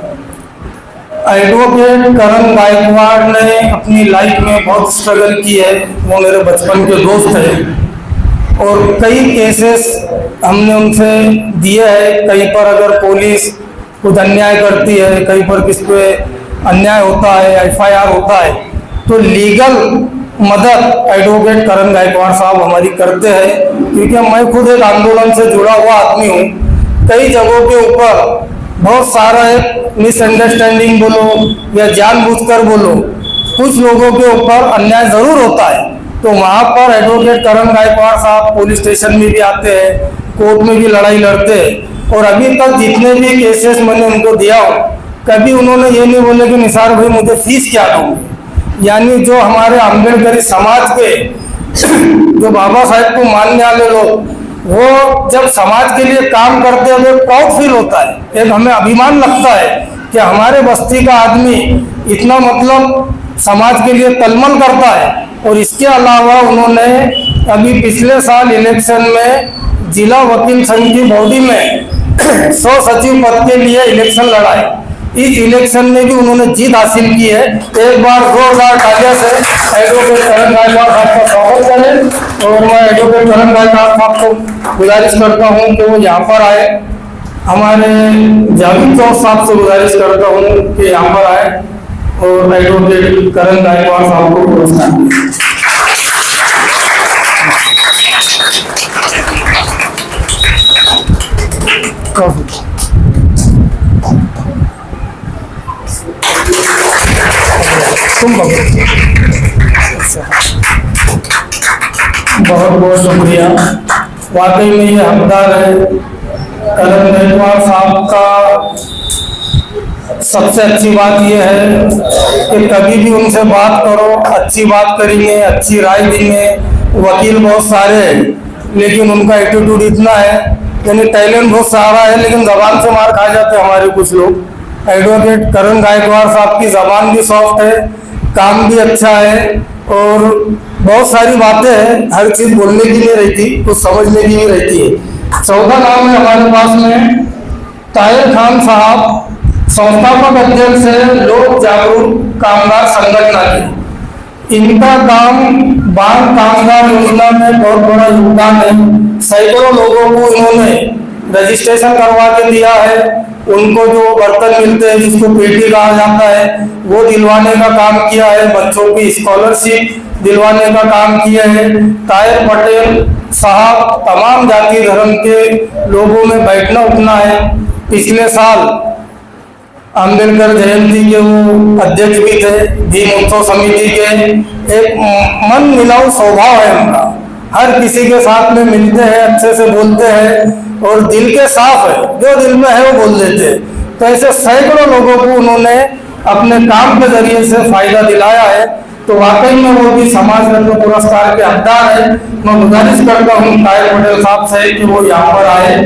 Speaker 2: एडवोकेट करण गायकवाड़ ने अपनी लाइफ में बहुत स्ट्रगल की है। वो मेरे बचपन के दोस्त हैं और कई केसेस हमने उनसे दिए हैं। कहीं पर अगर पुलिस कुछ अन्याय करती है, कहीं पर किस पे अन्याय होता है, एफआईआर होता है, तो लीगल मदद एडवोकेट करण गायकवाड़ साहब हमारी करते हैं। क्योंकि मैं खुद एक आंदोलन से जुड़ा हुआ आदमी हूँ। कई जगहों के ऊपर बहुत सारा मिसअंडरस्टैंडिंग बोलो या जानबूझकर बोलो, कुछ लोगों के ऊपर अन्याय जरूर होता है। तो वहाँ पर एडवोकेट करण गायकवाड़ साहब पुलिस स्टेशन में भी आते हैं, कोर्ट में भी लड़ाई लड़ते हैं। और अभी तक जितने भी केसेस मैंने उनको दिया हो, कभी उन्होंने ये नहीं बोले कि निसार भाई मुझे फीस क्या दूंगी। यानी जो हमारे अम्बेडकरी समाज के जो बाबा साहेब को मानने वाले लोग, वो जब समाज के लिए काम करते हैं तो प्राउड फील होता है, एक हमें अभिमान लगता है कि हमारे बस्ती का आदमी इतना मतलब समाज के लिए तलमल करता है। और इसके अलावा उन्होंने अभी पिछले साल इलेक्शन में जिला वकील संघ की बॉडी में 100 सचिव पद के लिए इलेक्शन लड़ाए। इस इलेक्शन में भी उन्होंने जीत हासिल की है। एक बार 2000 तालियों से एडवोकेट करण गायकवाड़ साहब का स्वागत करें। और मैं एडवोकेट करण गायकवाड़ साहब को गुजारिश करता हूं कि वो यहाँ पर आए। हमारे जावेद चौक साहब से गुजारिश करता हूं कि यहाँ पर आए और एडवोकेट करण गायकवाड़ साहब को पुरस्कार दें। बहुत बहुत शुक्रिया। वाकई में ये हकदार है। करण गायकवाड़ साहब का सबसे अच्छी बात यह है कि कभी भी उनसे बात करो, अच्छी बात करेंगे, अच्छी राय देंगे। वकील बहुत सारे हैं लेकिन उनका एटीट्यूड इतना है, यानी टैलेंट बहुत सारा है लेकिन जबान से मार खा जाते हैं हमारे कुछ लोग। एडवोकेट करण गायकवाड़ साहब की जबान भी सॉफ्ट है, काम भी अच्छा है और बहुत सारी बातें हैं, हर चीज बोलने की नहीं रहती, कुछ समझने की नहीं रहती है। चौथा नाम है हमारे पास में ताहिर खान साहब, संस्थापक अध्यक्ष है लोक जागरूक कामगार संगठन के। इनका काम बाल कामगार योजना में बहुत बड़ा योगदान है। सैकड़ों लोगों को इन्होंने रजिस्ट्रेशन करवा के दिया है। उनको जो बर्तन मिलते हैं जिसको पेटी कहा जाता है वो दिलवाने का काम किया है। बच्चों की स्कॉलरशिप दिलवाने का काम किया है। ताहिर पटेल साहब तमाम जाति धर्म के लोगों में बैठना उठना है। पिछले साल अम्बेडकर जयंती के वो अध्यक्ष भी थे, भीम उत्सव समिति के। एक मन मिलाऊ स्वभाव है उनका, हर किसी के साथ में मिलते हैं, अच्छे से बोलते हैं और दिल के साफ है, जो दिल में है वो बोल देते हैं। तो ऐसे सैकड़ों लोगों को उन्होंने अपने काम के जरिए से फायदा दिलाया है। तो वाकई में वो भी समाज रत्न पुरस्कार के हकदार है। मैं गुजारिश करता हूँ ताहिर पटेल साहब से कि वो यहाँ पर आए,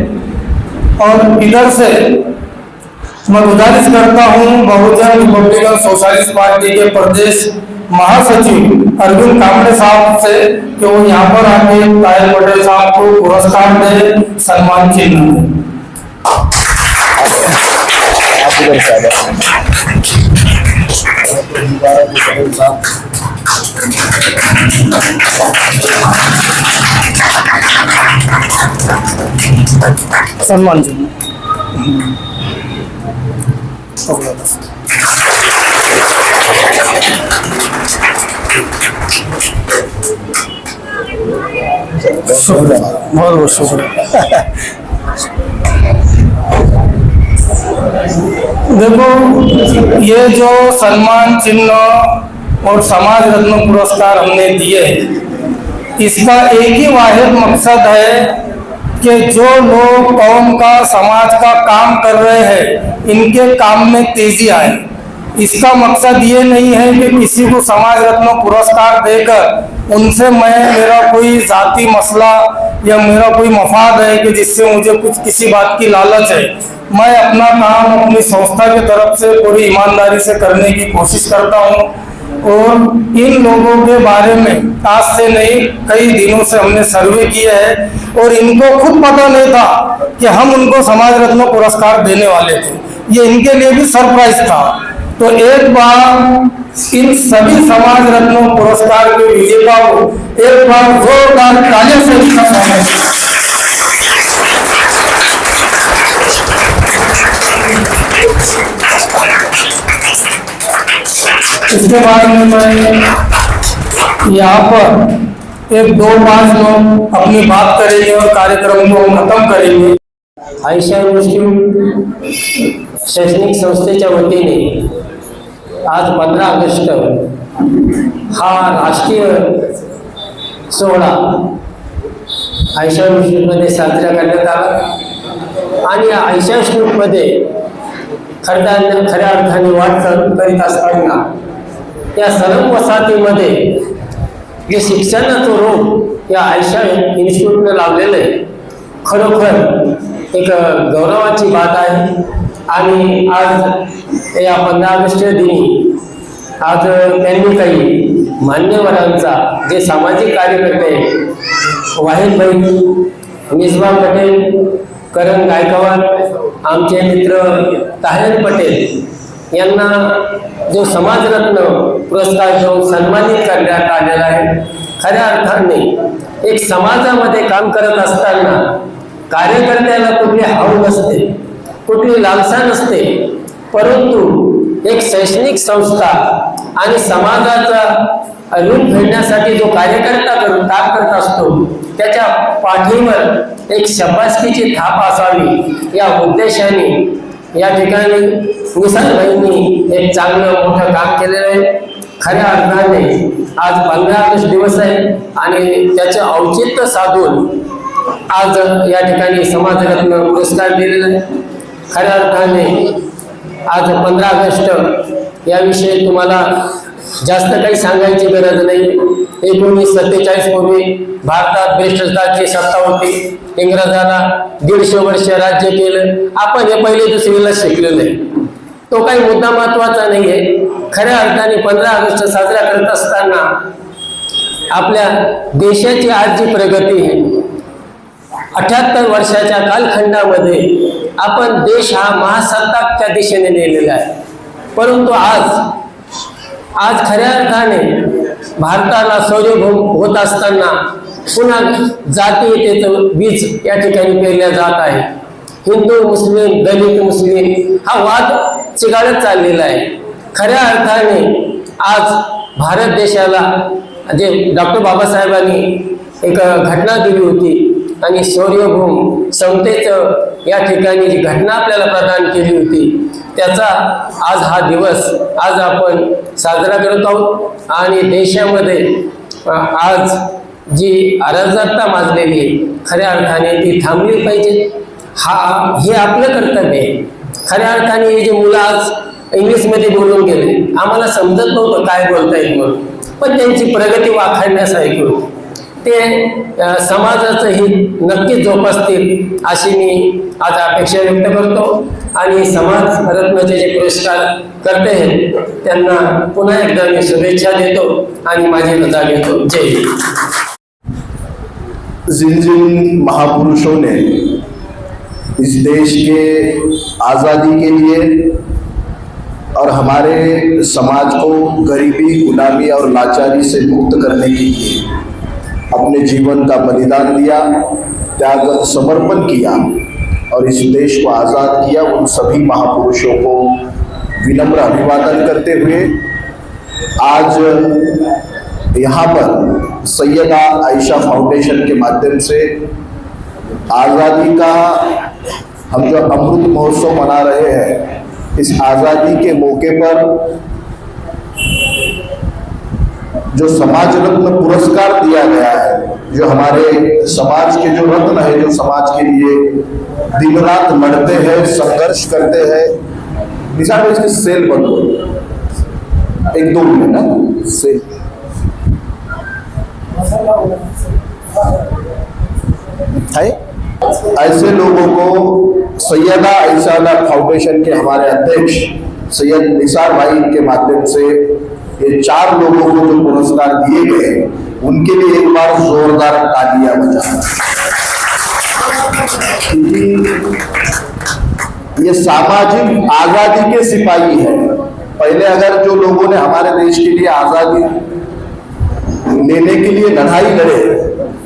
Speaker 2: और इधर से मैं गुजारिश करता हूँ बहुजन रिपब्लिकन सोशलिस्ट पार्टी के प्रदेश महासचिव अरविंद कामड़े साहब से कि वो यहाँ पर आके ताहिर पटेल साहब को पुरस्कार दे, सम्मान चिन्ह दे। सम्मान चिन्ह शुक्रिया, बहुत बहुत शुक्रिया। देखो, ये जो सम्मान चिन्ह और समाज रत्न पुरस्कार हमने दिए, इसका एक ही वाहिद मकसद है कि जो लोग कौम का, समाज का काम कर रहे हैं, इनके काम में तेजी आए। इसका मकसद ये नहीं है कि किसी को समाज रत्न पुरस्कार देकर उनसे मेरा कोई जाती मसला या मेरा कोई मफाद है कि जिससे मुझे कुछ किसी बात की लालच है। मैं अपना काम अपनी संस्था की तरफ से पूरी ईमानदारी से करने की कोशिश करता हूँ। और इन लोगों के बारे में आज से नहीं, कई दिनों से हमने सर्वे किए हैं और इनको खुद पता नहीं था कि हम उनको समाज रत्न पुरस्कार देने वाले थे। ये इनके लिए भी सरप्राइज था। तो एक बार इन सभी समाज रत्न पुरस्कार के विजेता को एक बार जोरदार तालियों से इसके बाद में मैं यहाँ पर एक 2-5 लोग अपनी बात करेंगे और कार्यक्रम को खत्म करेंगे।
Speaker 7: आयशा मुस्लिम शैक्षणिक संस्थेच्या वतीने आज 15 ऑगस्ट हा राष्ट्रीय सोहळा आयशा मुस्लिममध्ये साजरा करण्यात आला आणि या आयशा मुस्लिममध्ये खऱ्या अर्थाने वाटचाल करीत असताना या सर्व वसाहतीमध्ये जे शिक्षणाचं रोप या आयशा इन्स्टिट्यूटने लावलेलं आहे, खरोखर एक गौरवाची बात आहे। आणि आज या 15 ऑगस्ट दिनी आज त्यांनी काही मान्यवरांचा, जे सामाजिक कार्यकर्ते वाहिद भाई, मिसबा पटेल, करण गायकवाड, आमचे मित्र ताहिर पटेल यांना जो समाजरत्न पुरस्कार देऊन सन्मानित करण्यात आलेला आहे। खऱ्या अर्थाने एक समाजामध्ये काम करत असताना कार्यकर्त्याला कुठली हाव नसते, कुठली लालसा नसते, परंतु एक शैक्षणिक संस्था आणि समाजाचा ऋण फेडण्यासाठी जो कार्यकर्ता काम करत असतो, त्याच्या पाठीवर एक शाबासकीची थाप असावी या उद्देशाने या ठिकाणी निसार भाईंनी एक चांगलं मोठं काम केलेलं आहे। खऱ्या अर्थाने आज 15 ऑगस्ट दिवस आहे आणि त्याचे औचित्य साधून आज या ठिकाणी समाजरत्न पुरस्कार दिलेला आहे। खऱ्या अर्थाने आज 15 ऑगस्ट याविषयी तुम्हाला जास्त काही सांगायची गरज नाही। 1947 पूर्वी भारतात भ्रष्टाचाराची सत्ता होती, इंग्रजांना 150 वर्ष राज्य केलं। आपण हे पहिले दुसरीला शिकलेलं आहे, तो काही मुद्दा महत्वाचा नाही आहे। खऱ्या अर्थाने 15 ऑगस्ट साजरा करत असताना आपल्या देशाची आज जी प्रगती आहे, 78 वर्षाच्या कालखंडामध्ये आपण देश हा महासत्ताकच्या दिशेने नेलेला आहे, परंतु आज खऱ्या अर्थाने भारताला शौर्यभूम होत असताना पुन्हा जातीयतेचं बीज या ठिकाणी पेरल्या जात आहे। हिंदू मुस्लिम, दलित मुस्लिम हा वाद चिघाळत चाललेला आहे। खऱ्या अर्थाने आज भारत देशाला जे डॉक्टर बाबासाहेबांनी एक घटना दिली होती आणि शौर्यभूम समतेचं या ठिकाणी जी घटना आपल्याला प्रदान केली होती, त्याचा आज हा दिवस आज आपण साजरा करत आहोत आणि देशामध्ये आज जी अराजकता माजलेली आहे खऱ्या अर्थाने ती थांबली पाहिजे. हे आपलं कर्तव्य आहे. खऱ्या अर्थाने हे जे मुलं आज इंग्लिशमध्ये बोलून गेले, आम्हाला समजत नव्हतं काय बोलतायत म्हणून, पण त्यांची प्रगती वाखाणण्यासारखी होती. ते समाजाचं हित नक्कीच जोपासतील अशी मी आज अपेक्षा व्यक्त करतो आणि समाज रत्नाचे जे पुरस्कार करते आहेत त्यांना पुन्हा एकदा मी शुभेच्छा देतो आणि माझी रजा घेतो. जय हिंद.
Speaker 3: जिन जिन महापुरुषों ने इस देश के आज़ादी के लिए और हमारे समाज को गरीबी, गुलामी और लाचारी से मुक्त करने के लिए अपने जीवन का बलिदान दिया, त्याग समर्पण किया और इस देश को आज़ाद किया, उन सभी महापुरुषों को विनम्र अभिवादन करते हुए आज यहाँ पर सैयदा आयशा फाउंडेशन के माध्यम से आज़ादी का हम जो अमृत महोत्सव मना रहे हैं, इस आज़ादी के मौके पर जो समाज रत्न पुरस्कार दिया गया है, जो हमारे समाज के जो रत्न है, जो समाज के लिए दिन रात लड़ते हैं, संघर्ष करते हैं, मिसाल इसकी सेल बंद हो, एक दो मिनट ना सेल, है ऐसे लोगों को सैयदा आयशा फाउंडेशन के हमारे अध्यक्ष सैयद निसार भाई के माध्यम से ये 4 लोगों को जो पुरस्कार दिए गए, उनके लिए एक बार जोरदार तालियां बजाएं। ये सामाजिक आजादी के सिपाही है। पहले अगर जो लोगों ने हमारे देश के लिए आजादी लेने के लिए लड़ाई लड़े,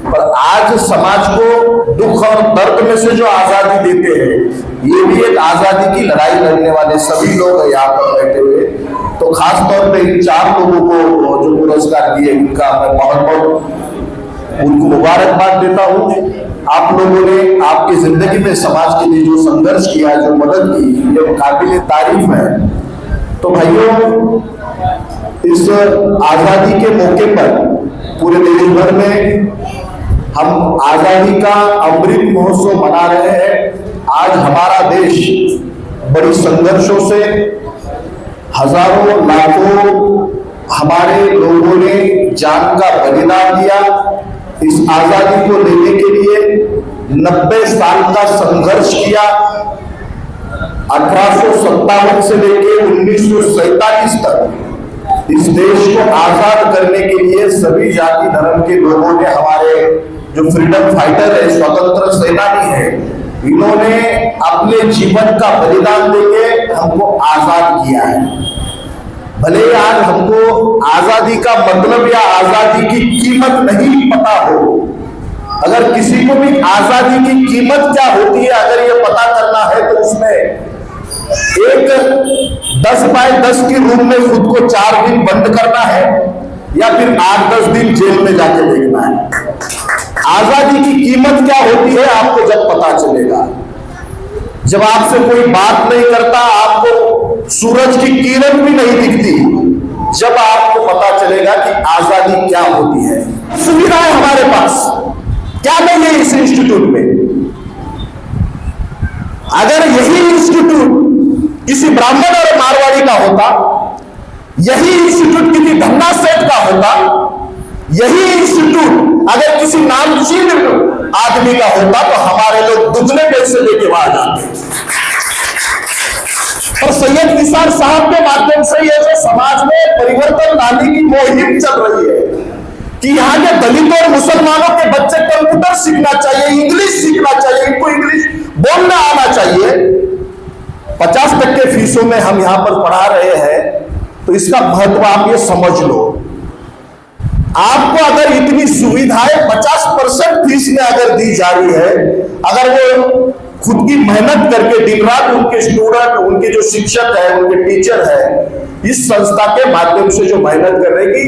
Speaker 3: पर आज समाज को दुख और दर्द में से जो आजादी देते हैं, ये भी एक आजादी की लड़ाई लड़ने वाले सभी लोग हैं यहाँ पर बैठे हुए। तो खास तौर पे इन 4 लोगों को जो पुरस्कार दिए, उनका मैं बहुत बहुत उनको मुबारकबाद देता हूँ। आप लोगों ने आपकी जिंदगी में समाज के लिए जो संघर्ष किया, जो मदद की, ये काबिल तारीफ है। तो भाइयों, इस आजादी के मौके पर पूरे देश भर में हम आजादी का अमृत महोत्सव मना रहे हैं। आज हमारा देश बड़ी संघर्षों से, हजारों लाखों हमारे लोगों ने जान का बलिदान दिया। इस आजादी को लेने के लिए 90 साल का संघर्ष किया। 1857 से लेकर 1947 तक इस देश को आजाद करने के लिए सभी जाति धर्म के लोगों ने, हमारे जो फ्रीडम फाइटर है, स्वतंत्र सेनानी है, इन्होंने अपने जीवन का बलिदान देके हमको आजाद किया है। भले आज हमको आजादी का मतलब या आजादी की कीमत नहीं पता हो, अगर किसी को भी आजादी की कीमत क्या होती है अगर ये पता करना है, तो उसमें एक 10 बाय 10 की रूम में खुद को 4 दिन बंद करना है या फिर 8-10 दिन जेल में जाके देखना है। आजादी की कीमत क्या होती है आपको जब पता चलेगा। जब आपसे कोई बात नहीं करता, आपको सूरज की किरण भी नहीं दिखती, जब आपको पता चलेगा कि आजादी क्या होती है। सुविधाएं हमारे पास क्या नहीं है इस इंस्टीट्यूट में। अगर यही इंस्टीट्यूट किसी ब्राह्मण और मारवाड़ी का होता, यही इंस्टीट्यूट किसी धन्ना सेठ का होता, यही इंस्टीट्यूट अगर किसी नामचीन आदमी का होता, तो हमारे लोग दुगने पैसे लेके वहां जाते। और सैयद निसार साहब के माध्यम से ये जो समाज में परिवर्तन लाने की मुहिम चल रही है कि यहाँ के दलित और मुसलमानों के बच्चे कंप्यूटर सीखना चाहिए, इंग्लिश सीखना चाहिए, इनको इंग्लिश बोलना आना चाहिए। 50% फीसों में हम यहाँ पर पढ़ा रहे हैं, तो इसका महत्व आप ये समझ लो। आपको अगर इतनी सुविधाएं 50% फीस में अगर दी जा रही है, अगर वो खुद की मेहनत करके दिन रात उनके स्टूडेंट, उनके जो शिक्षक है, उनके टीचर है, इस संस्था के माध्यम से जो मेहनत कर रहे हैं कि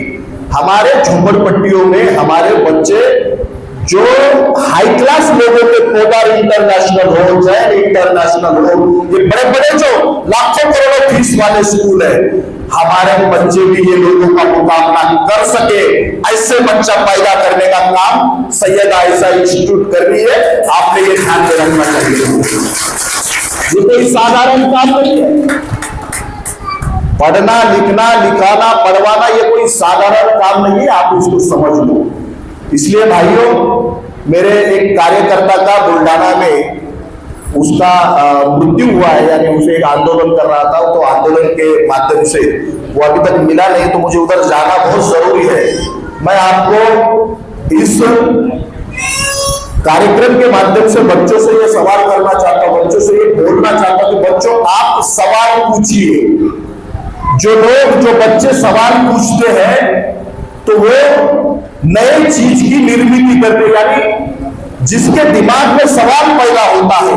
Speaker 3: हमारे झोपड़पट्टियों में हमारे बच्चे जो हाई क्लास लोगों के पोदारी इंटरनेशनल हो, जैन इंटरनेशनल हो, ये बड़े बड़े जो लाखों करोड़ों फीस वाले स्कूल है, हमारे बच्चे भी ये लोगों का मुकाबला कर सके, ऐसे बच्चा पैदा करने का काम सैयद आयशा इंस्टीट्यूट कर रही है। आपने ये ध्यान में रखना चाहिए। ये कोई साधारण काम नहीं है। पढ़ना लिखना लिखाना पढ़वाना ये कोई साधारण काम नहीं है, आप उसको समझ लो। इसलिए भाइयों, मेरे एक कार्यकर्ता का बुल्डाना में उसका मृत्यु हुआ है, यानी उसे एक आंदोलन कर रहा था, तो आंदोलन के माध्यम से वो अभी तक मिला नहीं, तो मुझे उधर जाना बहुत जरूरी है। मैं आपको इस कार्यक्रम के माध्यम से बच्चों से ये सवाल करना चाहता हूं, बच्चों से ये बोलना चाहता हूं कि बच्चों आप सवाल पूछिए। जो बच्चे सवाल पूछते हैं तो वो नए चीज की निर्मित करते, यानी जिसके दिमाग में सवाल पैदा होता है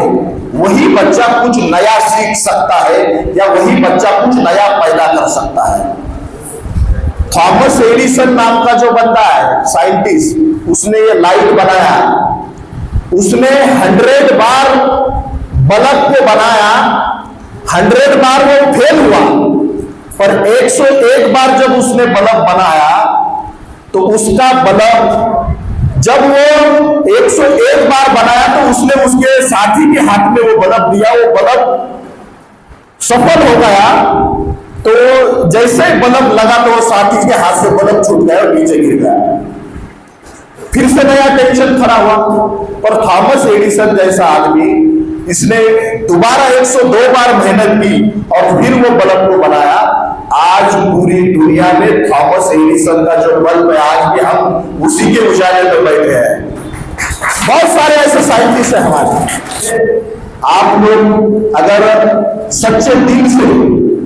Speaker 3: वही बच्चा कुछ नया सीख सकता है, या वही बच्चा कुछ नया पैदा कर सकता है। थॉमस एडिसन नाम का जो बंदा है साइंटिस्ट, उसने ये लाइट बनाया, उसने 100 बार बल्ब को बनाया, 100 बार वो फेल हुआ, पर 101 बार जब उसने बल्ब बनाया तो उसका बल्ब, जब वो 101 बार बनाया तो उसने उसके साथी के हाथ में वो बल्ब दिया, वो बल्ब सफल हो गया। तो जैसे ही बल्ब लगा तो वो साथी के हाथ से बल्ब छूट गया और नीचे गिर गया। फिर से नया टेंशन खड़ा हुआ। पर थॉमस एडिसन जैसा आदमी, इसने दोबारा 102 बार मेहनत की और फिर वो बल्ब को बनाया। आज पूरी दुनिया में थॉमस एडिसन का जो बल्ब है, आज भी हम उसी के उजाले में बैठे हैं। बहुत सारे ऐसे साइंटिस्ट हैं हमारे। आप लोग अगर सच्चे दिल से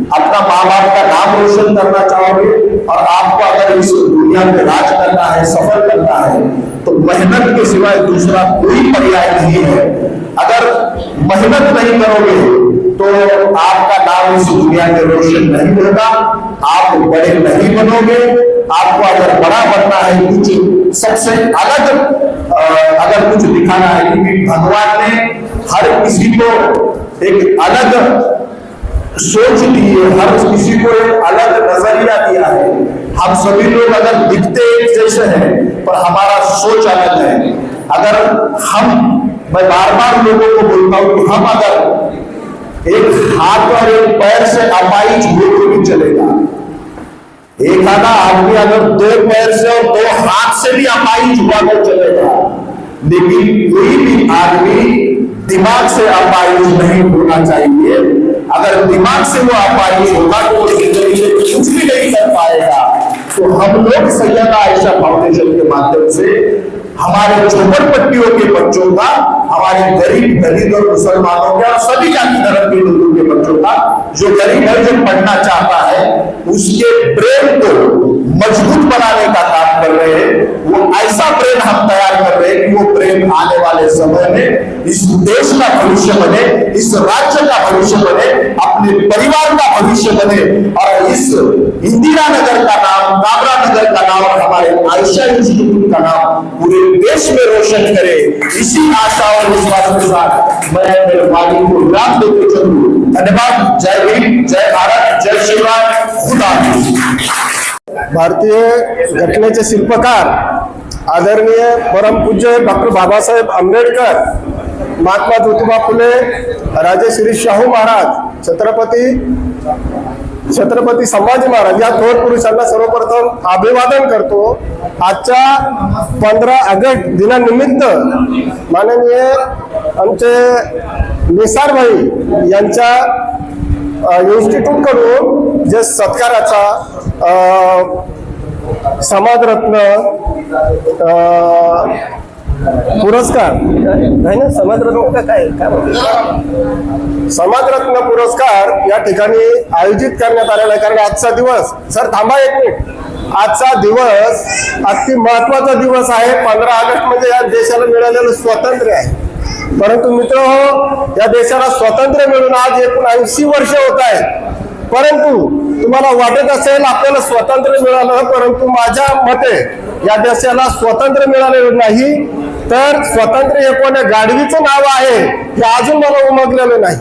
Speaker 3: अपना माँ बाप का नाम रोशन करना चाहोगे और आपको अगर इस दुनिया में राज करना है, सफल करना है, तो मेहनत के सिवाय दूसरा कोई पर्याय नहीं है। अगर मेहनत नहीं करोगे तो आपका नाम इस दुनिया में रोशन नहीं होगा, आप बड़े नहीं बनोगे। आपको अगर बड़ा बनना है, कुछ सबसे अलग अगर कुछ दिखाना है, क्योंकि भगवान ने हर किसी को एक अलग सोच दी है, हर किसी को एक अलग नजरिया दिया है। हम सभी लोग अगर दिखते एक जैसे हैं, पर हमारा सोच अलग है। अगर मैं बार बार लोगों को बोलता हूं कि हम अगर एक हाथ और एक पैर से अपाहिज हो तो भी चलेगा। एक आधा आदमी अगर 2 पैर से और 2 हाथ से भी अपाहिज हुआ तो चलेगा, लेकिन कोई भी आदमी दिमाग से अपाहिज नहीं होना चाहिए। अगर दिमाग से वो अपाहिज होगा तो वो जिंदगी में कुछ भी नहीं कर पाएगा। तो हम लोग सैयद आयशा फाउंडेशन के माध्यम से हमारे झोपड़पट्टियों के बच्चों का, हमारे गरीब दलित और मुसलमानों के और सभी जाति धर्म के लोगों के बच्चों का, जो गरीब है, जो पढ़ना चाहता है, उसके प्रेम को मजबूत बनाने का काम कर रहे हैं। वो ऐसा प्रेम हम तैयार कर रहे हैं कि वो प्रेम आने वाले समय में इस देश का भविष्य बने, इस राज्य का भविष्य बने, अपने परिवार का भविष्य बने, और इस इंदिरा नगर का नाम, काबरा नगर का नाम और हमारे आयशा इंस्टीट्यूट का नाम पूरे देश में रोशन करे। इसी आशा और विश्वास के साथ मैं मेरे वाणी को विराम देते चलूं। धन्यवाद। जय हिंद, जय भारत, जय श्री राम, खुदा हाफिज।
Speaker 2: भारतीय घटनेचे शिल्पकार आदरणीय परमपूज्य डॉक्टर बाबासाहेब आंबेडकर, महात्मा ज्योतिबा फुले, राजश्री शाहू महाराज, छत्रपती संभाजी महाराज या थोर पुरुषांना सर्वप्रथम अभिवादन करतो। आजच्या 15 ऑगस्ट दिनानिमित्त माननीय आमचे निसार भाई यांच्या इन्स्टिट्यूट कडून जे सत्काराचा समाजरत्न पुरस्कार नाही ना, समाजरत्न काय समाजरत्न पुरस्कार या ठिकाणी आयोजित करण्यात आलेला आहे। कारण आजचा दिवस, सर थांबा एक मिनिट, आजचा दिवस अति महत्वाचा दिवस आहे। 15 ऑगस्ट म्हणजे या देशाला मिळालेलं स्वातंत्र्य आहे। परंतु मित्र हो, या देशाला स्वातंत्र्य मिळून आज एकूण 80 वर्ष होत आहेत। परंतु तुम्हाला वाटत असेल आपल्याला स्वातंत्र्य मिळालं, परंतु माझ्या मते या देशाला स्वातंत्र्य मिळालेलं नाही, तर स्वातंत्र्य हे कोण्या गाढवीचं नाव आहे हे अजून मला उमगलेलं नाही.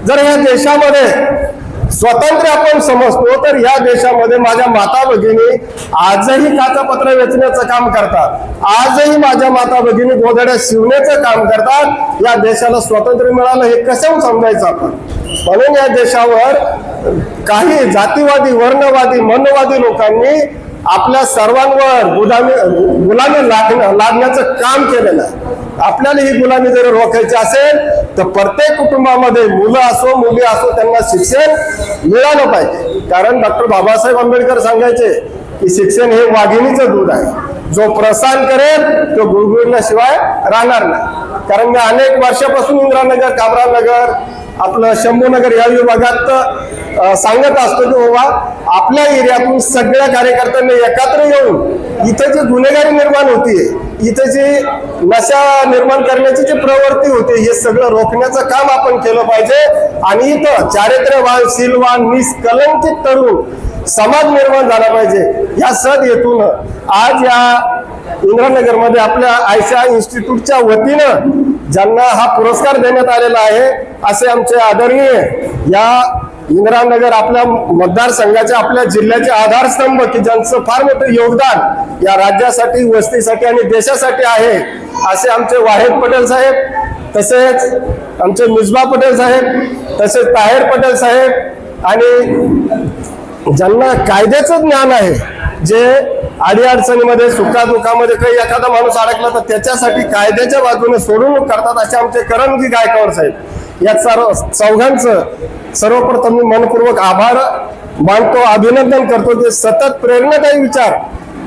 Speaker 2: जर या देशामध्ये स्वातंत्र्य आपण समजतो तर या देशामध्ये माझ्या माता भगिनी आजही काचापत्र वेचण्याचं काम करतात, आजही माझ्या माता भगिनी गोधड्या शिवण्याचं काम करतात. या देशाला स्वातंत्र्य मिळालं हे कसं समजायचं आपण? म्हणून या देशावर काही जातीवादी, वर्णवादी, मनवादी लोकांनी आपल्या सर्वांवर गुलामी लादण्याचं काम केलेलं आहे. आपल्याला ही गुलामी जर रोखायची असेल तर प्रत्येक कुटुंबामध्ये मुलं असो मुली असो त्यांना शिक्षण मिळालं पाहिजे. कारण डॉक्टर बाबासाहेब आंबेडकर सांगायचे की शिक्षण हे वाघिणीचं दूध आहे, जो प्रस्थान करेल तो गुळगुळल्याशिवाय राहणार नाही. कारण मी अनेक वर्षापासून इंदिरानगर, कामराजनगर, आपलं शंभूनगर या विभागात सांगत असतो की बाबा आपल्या एरियातून सगळ्या कार्यकर्त्यांनी एकत्र येऊन इथे जी गुन्हेगारी निर्माण होतीये, इथे जी नशा निर्माण करण्याची जी प्रवृत्ती होते, हे सगळं रोखण्याचं काम आपण केलं पाहिजे. आणि इथं चारित्र्यवान, शीलवान, निष्कलंकित तरुण समाज निर्माण झाला पाहिजे. या सद हेतून आज या इंदिरानगर मध्ये आपल्या आयशा इन्स्टिट्यूटच्या वतीनं ज्यांना हा पुरस्कार देण्यात आलेला आहे असे आमचे आदरणीय या इंदिरानगर आपल्या मतदारसंघाचे, आपल्या जिल्ह्याचे आधारस्तंभ की ज्यांचं फार मोठं योगदान या राज्यासाठी, वस्तीसाठी आणि देशासाठी आहे असे आमचे वाहेद पटेल साहेब, तसेच आमचे मिसबा पटेल साहेब, तसेच ताहेर पटेल साहेब आणि ज्यांना कायद्याचं ज्ञान आहे, जे अडीअडचणीमध्ये, सुखादुखामध्ये काही एखादा माणूस अडकला तर त्याच्यासाठी कायद्याच्या बाजूने सोडवणूक करतात असे आमचे करणजी गायकवाड साहेब. या चौघांचं सर्वप्रथम मी मनपूर्वक आभार मानतो, अभिनंदन करतो. ते सतत प्रेरणादायी विचार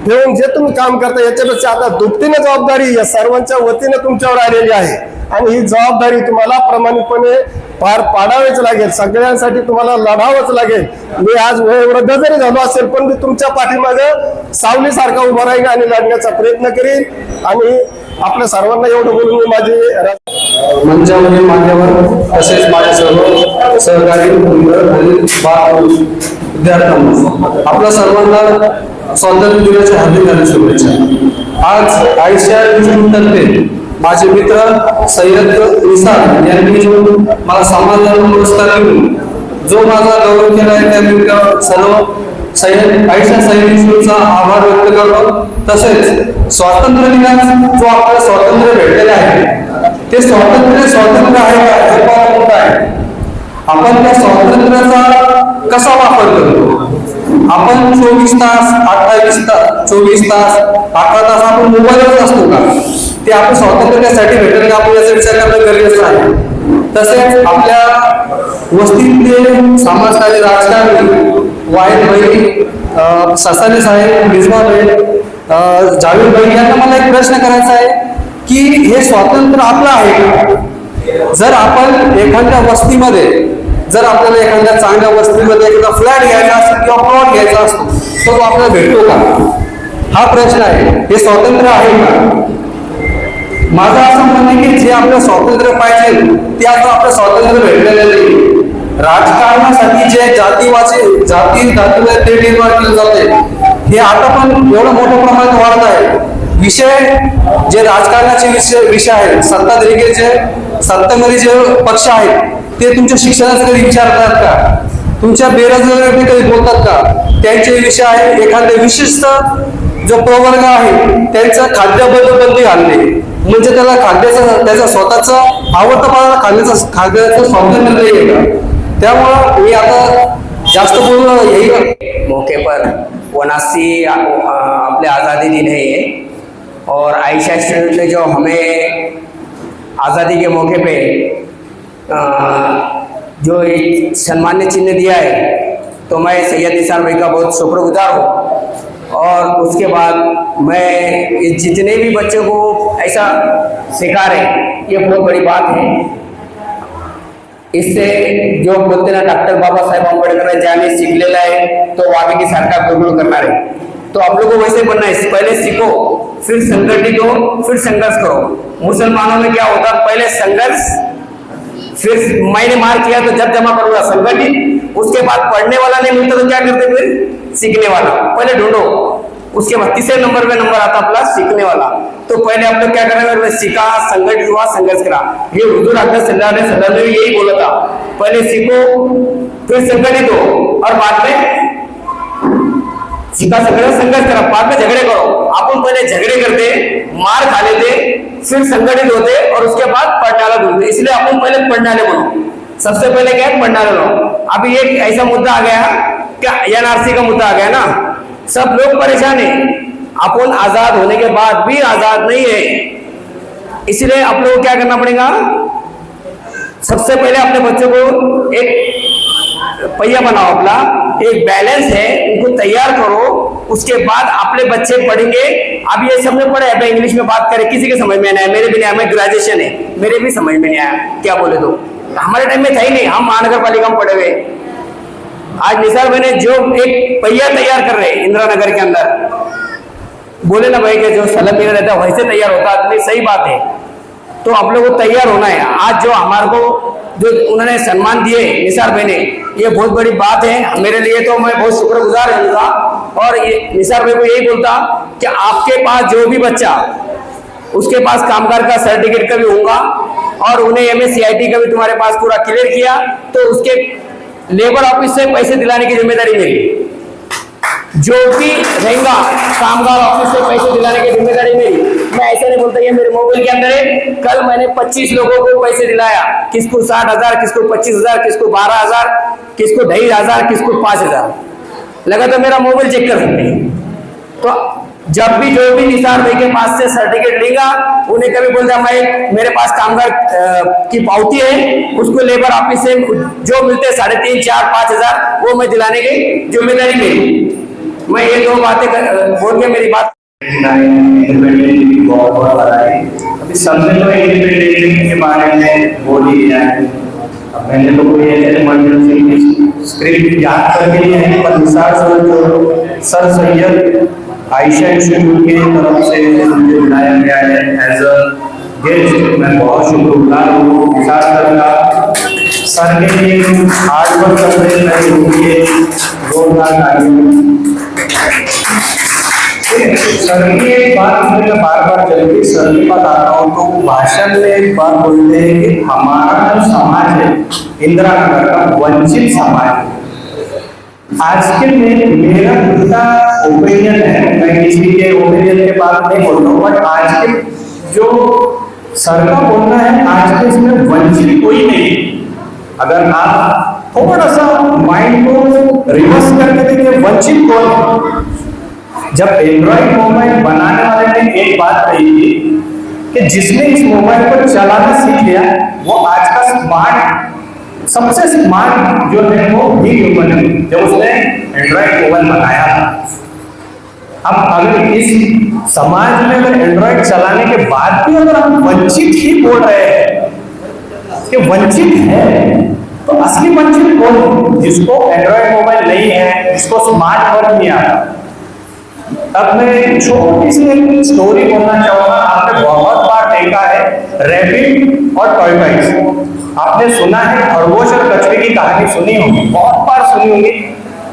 Speaker 2: ठेवून जे तुम्ही काम करता याच्यापेक्षा आता दुपटीने जबाबदारी या सर्वांच्या वतीने तुमच्यावर आलेली आहे आणि ही जबाबदारी तुम्हाला प्रामाणिकपणे पार पाडावीच लागेल. सगळ्यांसाठी तुम्हाला लढावंच लागेल. मी आज वयोवृद्ध जरी झालो असेल पण मी तुमच्या पाठीमागे सावलीसारखा उभा राहील आणि लढण्याचा प्रयत्न करीन. आणि आपल्या सर्वांना एवढं बोलून मी माझी
Speaker 8: मंचावरील मान्यवर तसेच माझे सर्व सहकारी विद्यार्थ्यांना आपल्या सर्वांना स्वातंत्र्य दिनाच्या हार्दिक शुभेच्छा. आज आयशा इन्स्टिट्यूटतर्फे माझे मित्र सय्यद निसार यांनी जो मला समाधान पुरस्कार देऊन जो माझा गौरव केला आहे त्या मी सर्व आयशा सय्यद इन्स्टिट्यूटचा आभार व्यक्त करतो. तसेच स्वातंत्र्य दिनात जो आपल्याला स्वातंत्र्य भेटलेले आहे ते स्वातंत्र्य आहे का हे फार मोठं आहे. आपण त्या स्वातंत्र्याचा कसा वापर करतो? आपण 24 तास 28 तास 24 तास 18 तास आपण मोबाईलवरच असतो का? ते आपण स्वातंत्र्यासाठी भेटेल का आपण याचा विचार करणं गरजेचं आहे. तसेच आपल्या वस्तीतले समाजकारणी, राजकारणी वाहेद भाई, ससाने साहेब, मिसबा भाई, जावेद भाई यांना मला एक प्रश्न करायचा आहे की हे स्वातंत्र्य आपलं आहे का? जर आपण एखाद्या वस्तीमध्ये, जर आपल्याला एखाद्या चांगल्या वस्तीमध्ये एखादा फ्लॅट घ्यायचा असेल किंवा प्लॉट घ्यायचा असतो तो आपल्याला भेटतो का? हा प्रश्न आहे. हे स्वातंत्र्य आहे का? माझं असं म्हणणं आहे की जे आपलं स्वातंत्र्य पाहिजे ते आता आपलं स्वातंत्र्य भेटलेलं नाही. राजकारणासाठी जे जातीवाद ते निर्माण केलं जाते हे आता पण एवढं मोठ्या प्रमाणात वाढत आहे. विषय जे राजकारणाचे विषय आहेत, सत्ताधारी जे सत्ताधारी जे पक्ष आहेत ते तुमच्या शिक्षणाचा कधी विचार करतात का? तुमच्या बेरोजगारी कधी बोलतात का? त्यांचे विषय आहे एखाद्या विशिष्ट जो प्रवर्ग आहे त्यांचा खाद्याबद्दल बंदी घालणे म्हणजे त्याला खाद्याचं त्याचा स्वतःचा आवडता पदार्थ खाद्याचं स्वातंत्र्य नाही आहे का? त्यामुळं मी आता जास्त बोलणं यही
Speaker 9: मौके पर 79 अपने आज़ादी दिन है ये, और आयशा इंस्टीट्यूट ने जो हमें आज़ादी के मौके पे जो एक सम्मान्य चिन्ह दिया है तो मैं सैयद निसार भाई का बहुत शुक्रगुजार हूँ. और उसके बाद मैं जितने भी बच्चों को ऐसा सिखा रहे ये बहुत बड़ी बात है. इससे जो बोलते ना डॉक्टर बाबासाहेब आंबेडकर ज्याने शिकलेला आहे तो वाघिणी सारखा गुळगुळ करणार आहे. तो आप लोगों को वैसे बनना है. पहले सीखो, फिर संगठित हो, फिर संघर्ष करो. मुसलमानों में क्या होता, पहले संघर्ष, फिर मैंने मार किया तो जब जमा करूंगा संगठित, उसके बाद पढ़ने वाला नहीं मिलता तो क्या करते, फिर सीखने वाला. पहले ढूंढो, उसके बाद तीसरे नंबर पे नंबर आता अपना सीखने वाला. तो तो पहले हम लोग क्या करेंगे, सीखा, संगठित हुआ, संघर्ष करा। ये हुजूर अकबर सल्लल्लाहु अलैहि वसल्लम ने यही बोला था, पहले सीखो फिर संगठित हो और बाद में सीखा, संघर्ष करा, बाद में झगड़े करो। अपन पहले झगड़े करते, मार खा लेते, फिर संगठित होते और उसके बाद पढ़ने ढूंढते। इसलिए अपन पहले पढ़ने बनो, सबसे पहले क्या है, पढ़ने बनो। अभी एक ऐसा मुद्दा आ गया, क्या एनआरसी का मुद्दा आ गया ना, सब लोग परेशान है। अपन आजाद होने के बाद भी आजाद नहीं है, इसलिए आप लोगों को क्या करना पड़ेगा, सबसे पहले अपने बच्चों को एक पहिया बनाओ, अपना एक बैलेंस है उनको तैयार करो, उसके बाद अपने बच्चे पढ़ेंगे। अब ये सब में पढ़े, अब इंग्लिश में बात करें, किसी के समझ में नहीं आया, मेरे भी नहीं आया, मैं ग्रेजुएशन है, मेरे भी समझ में नहीं आया क्या बोले। तो हमारे टाइम में था ही नहीं, हम महानगर पालिका में पढ़े हुए। आज निसार भाई ने जो एक पहिया तैयार कर रहे हैं इंदिरा नगर के अंदर, बोले ना भाई कि जो सलब मेरा रहता है वैसे तैयार होता आदमी, सही बात है। तो आप लोगों को तैयार होना है। आज जो हमारे को जो उन्होंने सम्मान दिए निसार भाई ने, ये बहुत बड़ी बात है मेरे लिए, तो मैं बहुत शुक्रगुजार रहूंगा। और ये निसार भाई को यही बोलता कि आपके पास जो भी बच्चा, उसके पास कामगार का सर्टिफिकेट का भी होगा और उन्हें MSCIT का भी तुम्हारे पास पूरा क्लियर किया, तो उसके लेबर ऑफिस से पैसे दिलाने की जिम्मेदारी मेरी। जो भी रहेगा कामगार ऑफिस से पैसे दिलाने की जिम्मेदारी मेरी। मैं ऐसा नहीं बोलता, ये मेरे मोबाइल के अंदर है। कल मैंने 25 लोगों को पैसे दिलाया, किसको 60,000, किसको 25,000, किसको 12,000, किसको 2,500, किसको 5,000। लगा तो मेरा मोबाइल चेक कर सकते हैं। तो जब भी जो भी निसार भाई के पास से सर्टिफिकेट लेगा, उन्हें कभी बोलता मैं मेरे पास कामगार की पावती है, उसको लेबर ऑफिस से जो मिलते 3,500, 4,000, 5,000 वो मैं दिलाने की जिम्मेदारी मेरी। मैं ये दो बातें बोल के मेरी बात
Speaker 4: इंडिपेंडेंस बहुत बहुत बधाई। अभी सबने तो इंडिपेंडेंस के बारे में बोल ही दिया है। अब मैंने तो कोई ऐसे इमरजेंसी स्क्रिप्ट याद करके नहीं है, पर निसार सर सैयद आयशा इंस्टीट्यूट की तरफ से मुझे बुलाया गया है एज अ गेस्ट। मैं बहुत शुक्रगुजार हूँ निसार सर का। सर के लिए हार्ड वर्क कर रहे हैं, जोरदार सर की एक बात मैं बार बार जब भी सर के पास आता हूँ तो भाषण में एक बात बोलते हैं कि हमारा जो समाज है इंदिरा नगर का वंचित समाज है। आज के मेरा खुद का ओपिनियन है, मैं किसी के ओपिनियन के बात नहीं बोल रहा हूँ, बट आज के जो सर का बोलना है, आज के इसमें वंचित कोई नहीं। अगर आप थोड़ा सा माइंड को रिवर्स करके देखिए, वंचित कौन है। जब एंड्रॉइड मोबाइल बनाने वाले ने एक बात कही थी कि जिसने इस मोबाइल को चलाना सीख लिया वो आज का स्मार्ट, सबसे स्मार्ट जो है वो ही ह्यूमन है, जब उसने एंड्रॉइड मोबाइल बनाया था। अब अगर इस समाज में अगर एंड्रॉइड चलाने के बाद भी अगर हम वंचित ही बोल रहे हैं कि वंचित है, तो असली वंचित कौन है? जिसको एंड्रॉइड मोबाइल नहीं है, जिसको स्मार्ट वर्क नहीं आता। अब मैं एक छोटी सी एक स्टोरी बोलना चाहूंगा। आपने बहुत बार देखा है रैबिट और टॉर्टोइस। आपने सुना है खरगोश और कछुए की कहानी सुनी होगी, बहुत बार सुनी होगी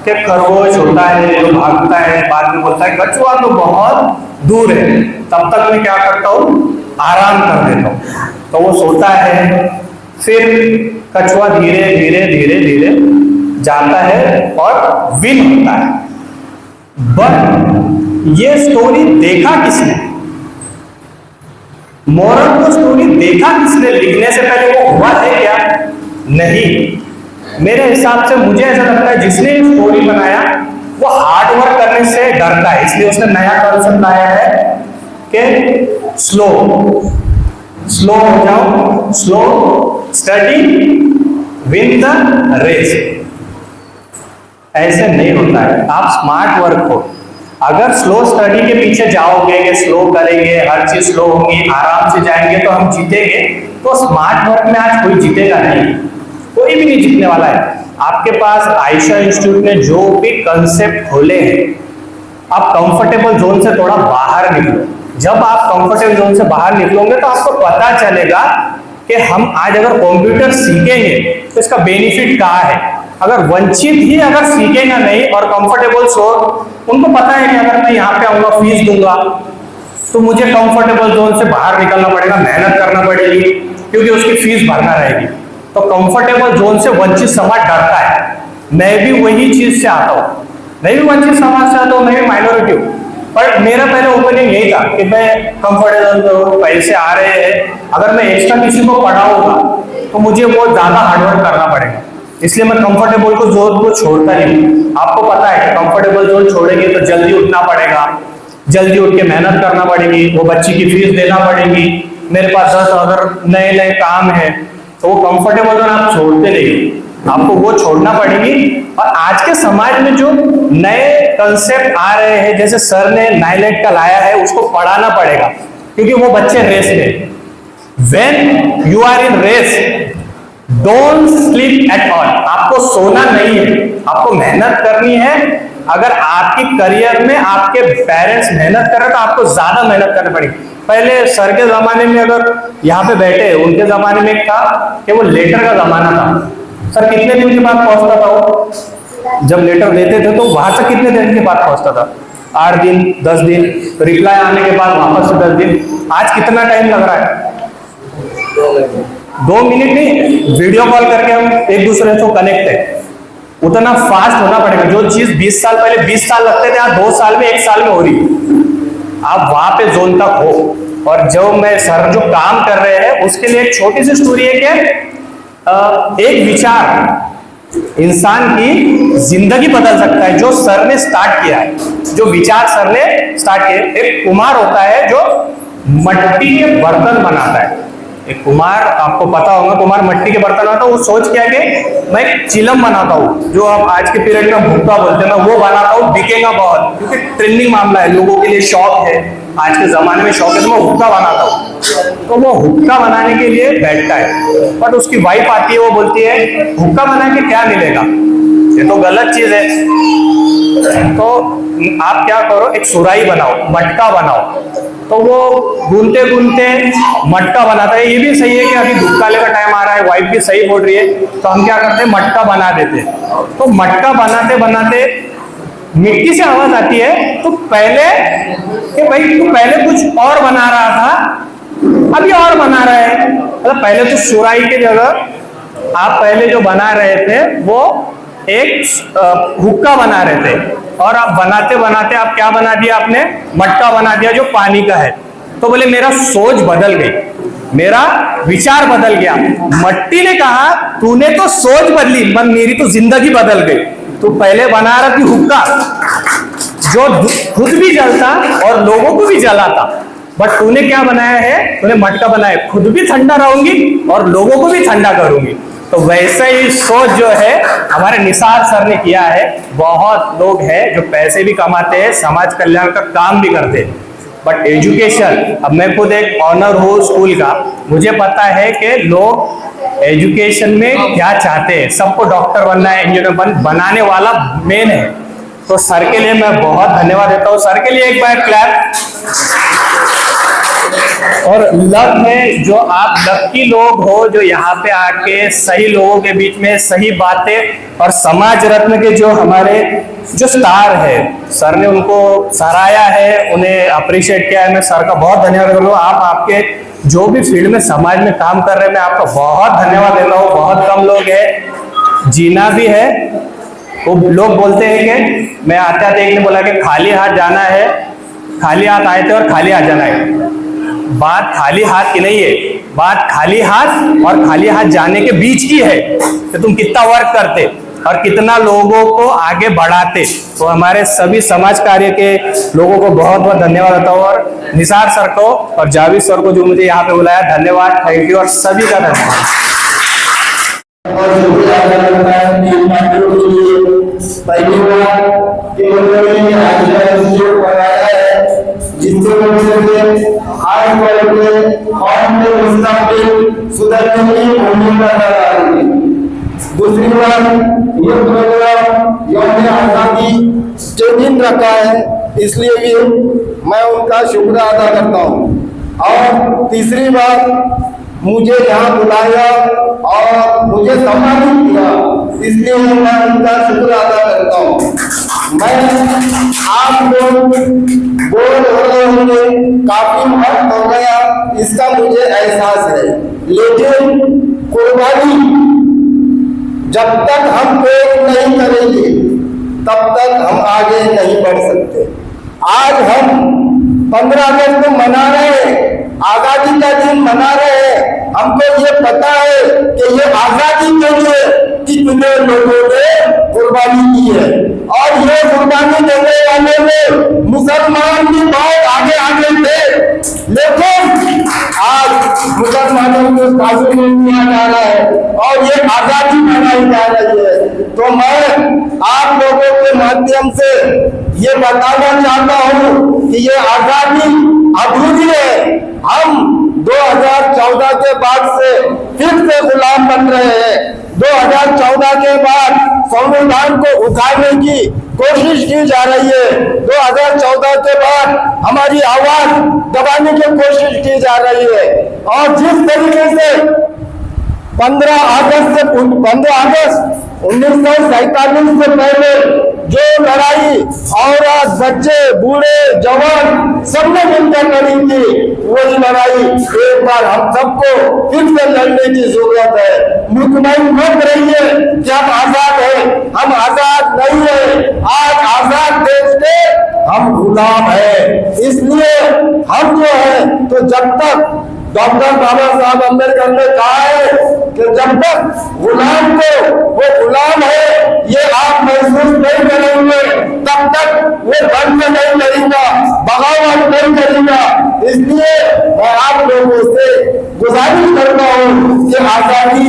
Speaker 4: कि खरगोश होता है जो भागता है, बाद में बोलता है कछुआ तो बहुत दूर है, तब तक मैं क्या करता हूँ, आराम कर देता हूँ। तो वो सोता है, फिर कछुआ धीरे धीरे धीरे धीरे जाता है और विन होता है। बट ये स्टोरी देखा किसने? मोरल को स्टोरी देखा किसने? लिखने से पहले वो हुआ है क्या? नहीं। मेरे हिसाब से मुझे ऐसा लगता है जिसने स्टोरी बनाया वो हार्ड वर्क करने से डरता है, इसलिए उसने नया कॉन्सेप्ट लाया है कि स्लो हो जाओ, slow study win the race. ऐसे नहीं होता है। आप स्मार्ट वर्क हो, अगर स्लो स्टडी के पीछे जाओगे कि स्लो करेंगे, हर चीज स्लो होगी, आराम से जाएंगे तो हम जीतेंगे, तो स्मार्ट वर्क में आज कोई जीतेगा नहीं, कोई भी नहीं जीतने वाला है। आपके पास आयशा इंस्टीट्यूट ने जो भी कंसेप्ट खोले हैं, आप कंफर्टेबल जोन से थोड़ा बाहर निकलो। जब आप कंफर्टेबल जोन से बाहर निकलोगे तो आपको पता चलेगा कि हम आज अगर कंप्यूटर सीखेंगे तो इसका बेनिफिट क्या है। अगर वंचित ही अगर सीखेगा नहीं और कंफर्टेबल सो, उनको पता है कि अगर मैं यहाँ पे आऊंगा फीस दूंगा, तो मुझे कंफर्टेबल जोन से बाहर निकलना पड़ेगा, मेहनत करना पड़ेगी, क्योंकि उसकी फीस भरना रहेगी। तो कंफर्टेबल जोन से वंचित समाज डरता है। मैं भी वही चीज से आता हूँ, मैं भी वंचित समाज से आता हूँ, मैं भी माइनॉरिटी हूँ। पर मेरा पहले ओपिनियन यही था कि मैं कंफर्टेबल, पैसे आ रहे हैं, अगर मैं एक्स्ट्रा किसी को पढ़ाऊंगा तो मुझे बहुत ज्यादा हार्डवर्क करना पड़ेगा, इसलिए मैं कंफर्टेबल को जोन को छोड़ता नहीं। आपको पता है कि कंफर्टेबल जोन छोड़ेंगे तो जल्दी उठना पड़ेगा, जल्दी उठ के मेहनत करना पड़ेगी, वो बच्ची की फीस देना पड़ेगी, मेरे पास 10 अगर नए नए काम है, तो वो कंफर्टेबल जोन आप छोड़ते नहीं, आपको वो छोड़ना पड़ेगी। और आज के समाज में जो नए कंसेप्ट आ रहे हैं, जैसे सर ने नाइलेट का लाया है, उसको पढ़ाना पड़ेगा, क्योंकि वो बच्चे रेस में, when you are in race don't sleep at all, आपको सोना नहीं है, आपको मेहनत करनी है। अगर आपकी करियर में आपके पेरेंट्स मेहनत कर रहे हैं तो आपको ज्यादा मेहनत करनी पड़ेगी। पहले सर के जमाने में, अगर यहाँ पे बैठे, उनके जमाने में था कि वो लेटर का जमाना था। सर कितने दिन के बाद पहुंचता था वो, जब लेटर देते थे तो वहां से कितने दिन के बाद पहुंचता था? 8 दिन, 10 दिन, रिप्लाई आने के बाद वापस से 10 दिन। आज कितना टाइम लग रहा है? 2 मिनट नहीं, वीडियो कॉल करके हम एक दूसरे से कनेक्ट है। उतना फास्ट होना पड़ेगा। जो चीज 20 साल पहले 20 साल लगते थे, आज 2 साल में 1 साल में हो रही है। आप वहां पे जोन तक हो। और जो मैं सर जो काम कर रहे हैं उसके लिए एक छोटी सी स्टोरी है कि एक विचार इंसान की जिंदगी बदल सकता है, जो सर ने स्टार्ट किया है, जो विचार सर ने स्टार्ट किया। एक कुम्हार होता है जो मट्टी के बर्तन बनाता है। एक कुम्हार, आपको पता होगा, कुम्हार मट्टी के बर्तन बनाता है। वो सोच किया कि मैं एक चिलम बनाता हूँ, जो आप आज के पीरियड में भुक्का बोलते हैं, मैं वो बनाता हूँ, बिकेगा बहुत, क्योंकि ट्रेंडिंग मामला है, लोगों के लिए शौक है, आज के जमाने में शौक है, तो मैं हुक्का बनाता हूँ। तो वो हुक्का बनाने के लिए बैठता है, बट उसकी वाइफ आती है, वो बोलती है हुक्का बना के क्या मिलेगा, ये तो गलत चीज है, तो आप क्या करो, एक सुराही बनाओ, मटका बनाओ। तो वो गूंथते गूंथते मटका बनाता है। ये भी सही है कि अभी धूप काले का टाइम आ रहा है, वाइफ भी सही बोल रही है, तो हम क्या करते हैं, मटका बना देते हैं। तो मटका बनाते बनाते मिट्टी से आवाज आती है, तो पहले कि भाई तू पहले कुछ और बना रहा था, अभी और बना रहा है। मतलब पहले तो सुराही की जगह आप पहले जो बना रहे थे वो एक हुक्का बना रहे थे, और आप बनाते बनाते आप क्या बना दिया, आपने मटका बना दिया जो पानी का है। तो बोले मेरा सोच बदल गई, मेरा विचार बदल गया। मट्टी ने कहा तूने तो सोच बदली, पर मेरी तो जिंदगी बदल गई। तू पहले बना रहा थी हुक्का जो खुद भी जलता और लोगों को भी जलाता, बट तूने क्या बनाया है, तूने मटका बनाया, खुद भी ठंडा रहूंगी और लोगों को भी ठंडा करूंगी। तो वैसे ही सोच जो है हमारे निसार सर ने किया है। बहुत लोग हैं जो पैसे भी कमाते हैं, समाज कल्याण का काम भी करते हैं, बट एजुकेशन, अब मैं खुद एक ऑनर हूँ स्कूल का, मुझे पता है कि लोग एजुकेशन में क्या चाहते हैं। सबको डॉक्टर बनना है, इंजीनियर बनाने वाला मेन है। तो सर के लिए मैं बहुत धन्यवाद देता हूँ। सर के लिए एक बार क्लैप। और लक है, जो आप लकी लोग हो जो यहाँ पे आके सही लोगों के बीच में सही बातें, और समाज रत्न के जो हमारे जो स्टार है, सर ने उनको सराहा है, उन्हें अप्रिशिएट किया है। मैं सर का बहुत धन्यवाद करता हूँ। आप आपके जो भी फील्ड में समाज में काम कर रहे हैं, मैं आपका बहुत धन्यवाद देता हूँ। बहुत कम लोग हैं, जीना भी है। वो लोग बोलते हैं कि मैं आते आते एक ने बोला कि खाली हाथ जाना है, खाली हाथ आए थे और खाली हाथ जाना है। बात खाली हाथ की नहीं है, बात खाली हाथ और खाली हाथ जाने के बीच की है कि तुम कितना वर्क करते और कितना लोगों को आगे बढ़ाते। तो हमारे सभी समाज कार्य के लोगों को बहुत बहुत धन्यवाद देता हूँ, और निसार सर को और जावेद सर को जो मुझे यहाँ पे बुलाया, धन्यवाद, थैंक यू, और सभी का धन्यवाद।
Speaker 10: जिससे आज सुधरने की भूमिका अदा करेंगे। दूसरी बात, ये प्रोग्राम यौम आजादी जो दिन रखा है, इसलिए भी मैं उनका शुक्र अदा करता हूँ। और तीसरी बात, मुझे यहाँ बुलाया और मुझे सम्मानित किया, इसलिए मैं उनका शुक्र अदा करता हूँ। मैं आप लोग बोल रहे होंगे, काफी वक्त हो गया, इसका मुझे एहसास है, लेकिन कुर्बानी जब तक हम पेश नहीं करेंगे तब तक हम आगे नहीं बढ़ सकते। आज हम 15 अगस्त को मना रहे हैं, आजादी का दिन मना रहे हैं। हमको ये पता है कि ये आजादी के लिए कितने लोगों ने कुर्बानी की है, और ये कुर्बानी देने वाले में मुसलमान भी बहुत आगे आगे थे, लेकिन आज मुसलमानों को साझे नहीं किया जा रहा है और ये आजादी मनाई जा रही है। तो मैं आप लोगों के माध्यम से ये बताना चाहता हूँ कि ये आजादी अधूरी है। हम 2014 के बाद से फिर से गुलाम बन रहे हैं। 2014 के बाद संविधान को उठाने की कोशिश की जा रही है। 2014 के बाद हमारी आवाज दबाने की कोशिश की जा रही है, और जिस तरीके से 15 अगस्त 1947 से पहले जो लड़ाई औरत, बच्चे, बूढ़े, जवान सबने मिलकर लड़ी थी, वही लड़ाई एक बार हम सबको फिर से लड़ने की जरूरत है। मुतमईन मत रहिए कि हम आजाद है, हम आजाद नहीं है। आज आजाद देश के हम गुलाम है। इसलिए हम जो है, तो जब तक डॉक्टर बाबा साहब अम्बेडकर ने कहा है कि जब तक गुलाम को वो गुलाम है ये आप महसूस नहीं करेंगे, तब तक वो धर्म नहीं करेगा, बगावत नहीं करेगा। इसलिए मैं आप लोगों से गुजारिश करता हूँ कि आजादी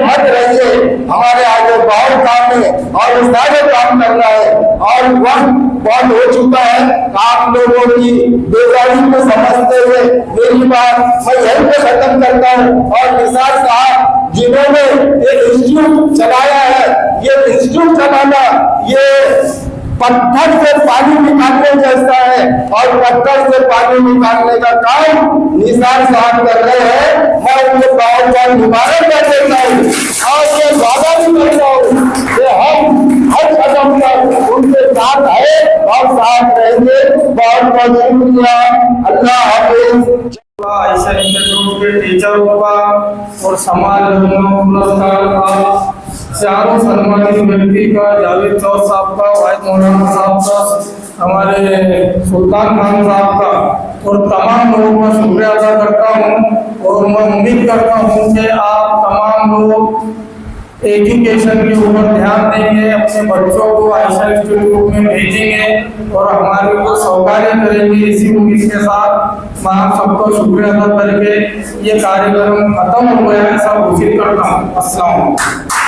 Speaker 10: मत रहिए। हमारे आगे बहुत काम है और सारे काम करना है, और वक्त बहुत हो चुका है। आप लोगों की बेजारी को समझते हुए मेरी बात मैं यहीं पे खत्म करता हूँ। और निसार साहब जिन्होंने ये इंस्टीट्यूट चलाया है, ये इंस्टीट्यूट चलाना ये पत्थर से पानी निकालने जैसा है, और पत्थर से पानी निकालने का काम निसार साहब कर रहे हैं। मैं उनको बहुत बहुत मुबारक कर देता हूँ और ये वादा भी करता हूँ कि हम हर कदम पर उनके साथ है और साथ रहेंगे। बहुत बहुत शुक्रिया। अल्लाह हाफिज।
Speaker 2: आयशा इंस्टीट्यूट के टीचरों का और समाज पुरस्कार का, चारों सम्मानित व्यक्ति का, जावेद चौथ साहब का, वाहिद मौलाना साहब का, हमारे सुल्तान खान साहब का, और तमाम लोगों का शुक्रिया अदा करता हूँ। और मैं उम्मीद करता हूँ कि आप तमाम लोग एजुकेशन के ऊपर ध्यान देंगे, अपने बच्चों को आयशा इंस्टीट्यूट में भेजेंगे और हमारे को सहकार्य करेंगे। इसी उम्मीद के साथ मैं आप सबको शुक्रिया अदा करके ये कार्यक्रम खत्म हो गया है, सब घोषित करता हूँ। अस्सलाम वालेकुम।